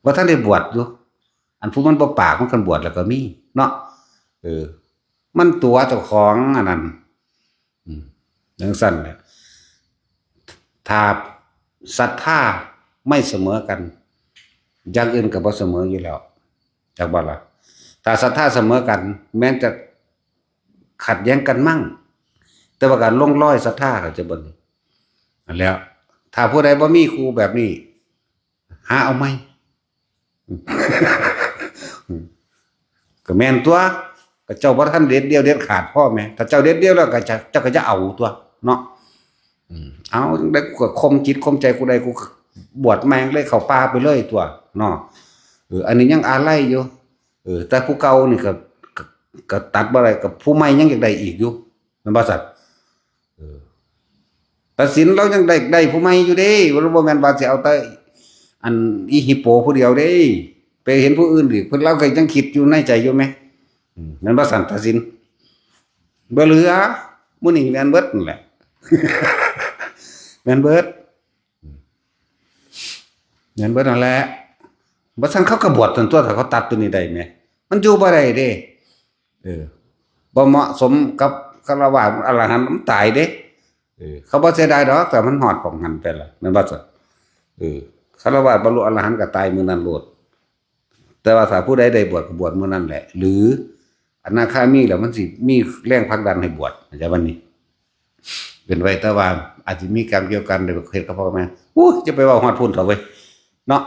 ว่าท่านได้บวชอยู่อันผู้มันบ่ปากมันกันบวชแล้วก็มีเนาะมันตัวเจ้าของอันนั้นจังซั่นแหละถ้าศรัทธาไม่เสมอกันอย่างอื่นก็บ่เสมออยู่แล้วจักบ่ล่ะถ้าศรัทธาเสมอกันแม้จะขัดแย้งกันมั่งแต่ว่าการลงรอยศรัทธาก็จะบ่นี่อันแล้วถ้าผู้ใดบ่มีครูแบบนี้หาเอาไหม ก็แม่นตัวก็เจ้าบ่ทันเด็ดเดียวเด็ดขาดพ่อแม่ถ้าเจ้าเด็ดเดียวแล้วก็เจ้าก็จะเอาตัวเนาะเอาได้กูก็คมจิตคมใจกูได้กูบวชแม่งเลยเข้าป่าไปเลยตัวเนาะอันนี้ยังอาลัยอยู่แต่ผู้เก่านี่ก็ตัดบ่ได้กับผู้ใหม่ยังอยากได้อีกอยู่แม่นบ่สัตว์ตัดสินเรายังได้ผู้ใหม่อยู่เด้บ่แม่นว่าสิเอาแต่อันอีฮิปโปผู้เดียวเด้ไปเห็นผู้อื่นอีกเพิ่นเราก็ยังคิดอยู่ในใจอยู่แม่แม่นบ่สัตว์ตัดสินบ่เหลือมื้อนี้แม่นเบิดนั่นแหละ แม่นเบิดนั่นแหละบ่ซั่นเขาก็บวชจนตัวถ้าเขาตัดตัวนี้ได้แม่มันอยู่บ่ได้เด้บ่เหมาะสมกับคฤหัสถ์อรหันต์มันตายเด้เขาบ่เสียดายดอกแต่มันฮอดของหันไปล่ะแม่นบ่ซั่นคฤหัสถ์บรรลุอรหันต์ก็ตายมื้อนั้นโลดแต่ว่าถ้าผู้ใดได้บวชก็บวชมื้อนั้นแหละหรืออนาคามีแล้วมันสิมีแรงผลักดันให้บวชเข้าใจบ่นี่เป็นไว้แต่ว่าอาจจะมีกรรมเกี่ยวกันได้เฮ็ดกับพ่อแม่จะไปเว้าฮอดพุ่นเถอะเว้ยเนาะ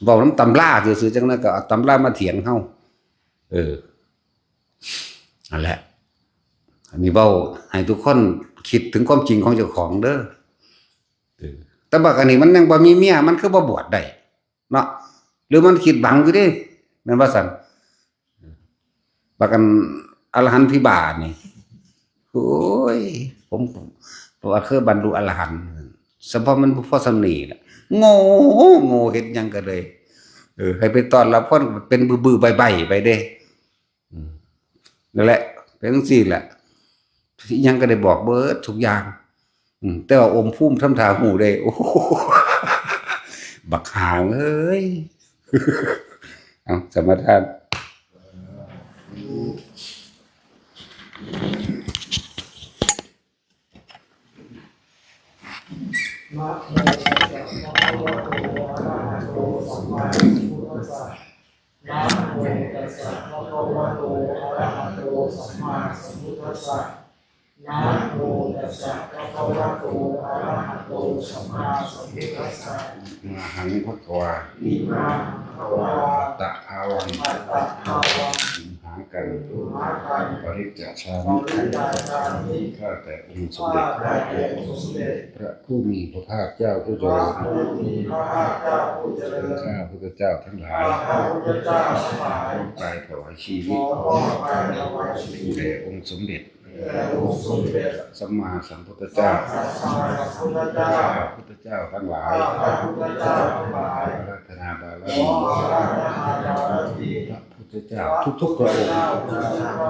เว้านำตำราซื่อๆจังนั้นก็เอาตำรามาเถียงเฮานั่นแหละอันนี้เว้าให้ทุกคนคิดถึงความจริงของเจ้าของเด้อแต่บักอันนี้มันยังบ่มีเมียมันคือบ่บวชได้เนาะหรือมันคิดบังอยู่เด้แม่นว่าซั่นบักอันอรหันต์พิบาลนี่โอ้ยผมว่าคือบรรลุอรหันต์เฉพาะมันพอสำนีแหละโง่เฮ็ดหยังก็เลยให้ไปต้อนรับคนเป็นบื้อๆใบๆไปเด้นั่นแหละเป็นจังซี่แหละยังก็ได้บอกเบิดทุกอย่างแต่ว่าอมภูมิทำท่าหูได้โอ้บักหางเอ้ยเอาสมทานนะโมตัสสะภะคะวะโตอะระหะโตสัมมาสัมพุทธัสสะนะโมตัสสะภะคะวะโตอะระหะโตสัมมาสัมพุทธัสสะนะโมตัสสะภะคะวะโตอะระหะโตสัมมาสัมพุทธัสสะนะหังภะคะวาอิมาภะคะวาตะภาวัง อัตตะภาวัง หากัน หากัน ปริจจชา ป มิ ริยาจามิ ข้าแต่องค์สม ข้า เด็จ แต่องค์สมเด็จ พระผู้มีพระภาคเจ้าผู้เจ พระ ริญ ผู้มีพระภาคเจ้าผู้เจริญ ข้าพุทธเจ้าทั้งหลาย ข้าพุทธเจ้าทั้งหลาย กายถวายชี ข วิ อ ต มอบกายถวายชีวิต แด่องค์สมเด็จ แด่องค์สมเด็จ สัมมาสัมพุทธเจ้า พระสัมมาสัมพุทธเจ้า ข้าพุทธเจ้าทั้งหลาย ข้าพระพุทธเจ้าทั้งหลาย อาราธนาบาร ข มี ออาราธนาบารมี พระพุทธเจ้าทุกๆพระองค์พระเจ้าพระ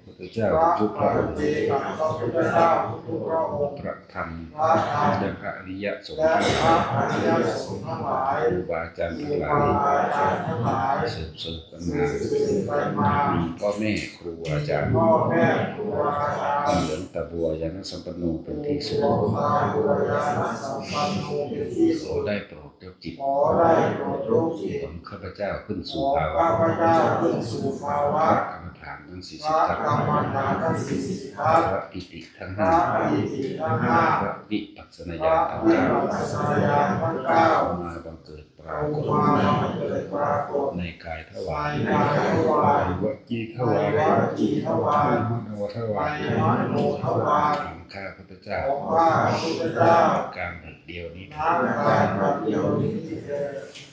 พุทธเจ้า พระ ทุกๆพ ป ระอง ฏิ ค์ เจกับพระพุทธเจ้าทุกพระองค์ พระธรรม พระธรรม และพระอริยสงฆ์ และ ทั้งห พ ลา ระ ย อริยสงฆ์ทั้งหลาย ครูบาอาจารย์ ครู ทั้งหลา บาย อาจารย์ทั้งหลาย สืบกัน สื มา บไปมา มีพ่อแม่ครูอาจารย์ พ่อแม่ครูบาอาจารย์ หลวงตาบัวยานสัมปันโนเป็นที่สุด ขอพระบุญญาณสัมปันโนเป็นที่ ข สุ อ ด ได้โปรดยกจิต ขอได้โปรดยกจิต ของข้าพเจ้าขึ้น ข สู่ อ ภาวะ ข้าพเจ้าขึ้นสู่ภาวะ พระกรรมฐานทั้ ทั้ง40 พระ ทัศ กรรมฐานทั้ง40ทัศ พระปิติทั้ง พระ 5 ปิติทั้ง พ ห้า ระวิปัสสนา พ ญา ระ ณทั้ง วิ 9 ปัสสนาญาณทั้งเก้า มาบังเกิดปรา อง ก ค์ ฏ มาบังเกิดปรากฏ ในกายถวาย ในกายถวาย ในวจีถ ใน วายว จีถวาย ในมโนถวาย ในมโนถวาย ของข้าพุทธเจ้า ของข้าพุทธเจ้า การบัดเดียวนี้ น้ำการบัดเดียวนี้เถิด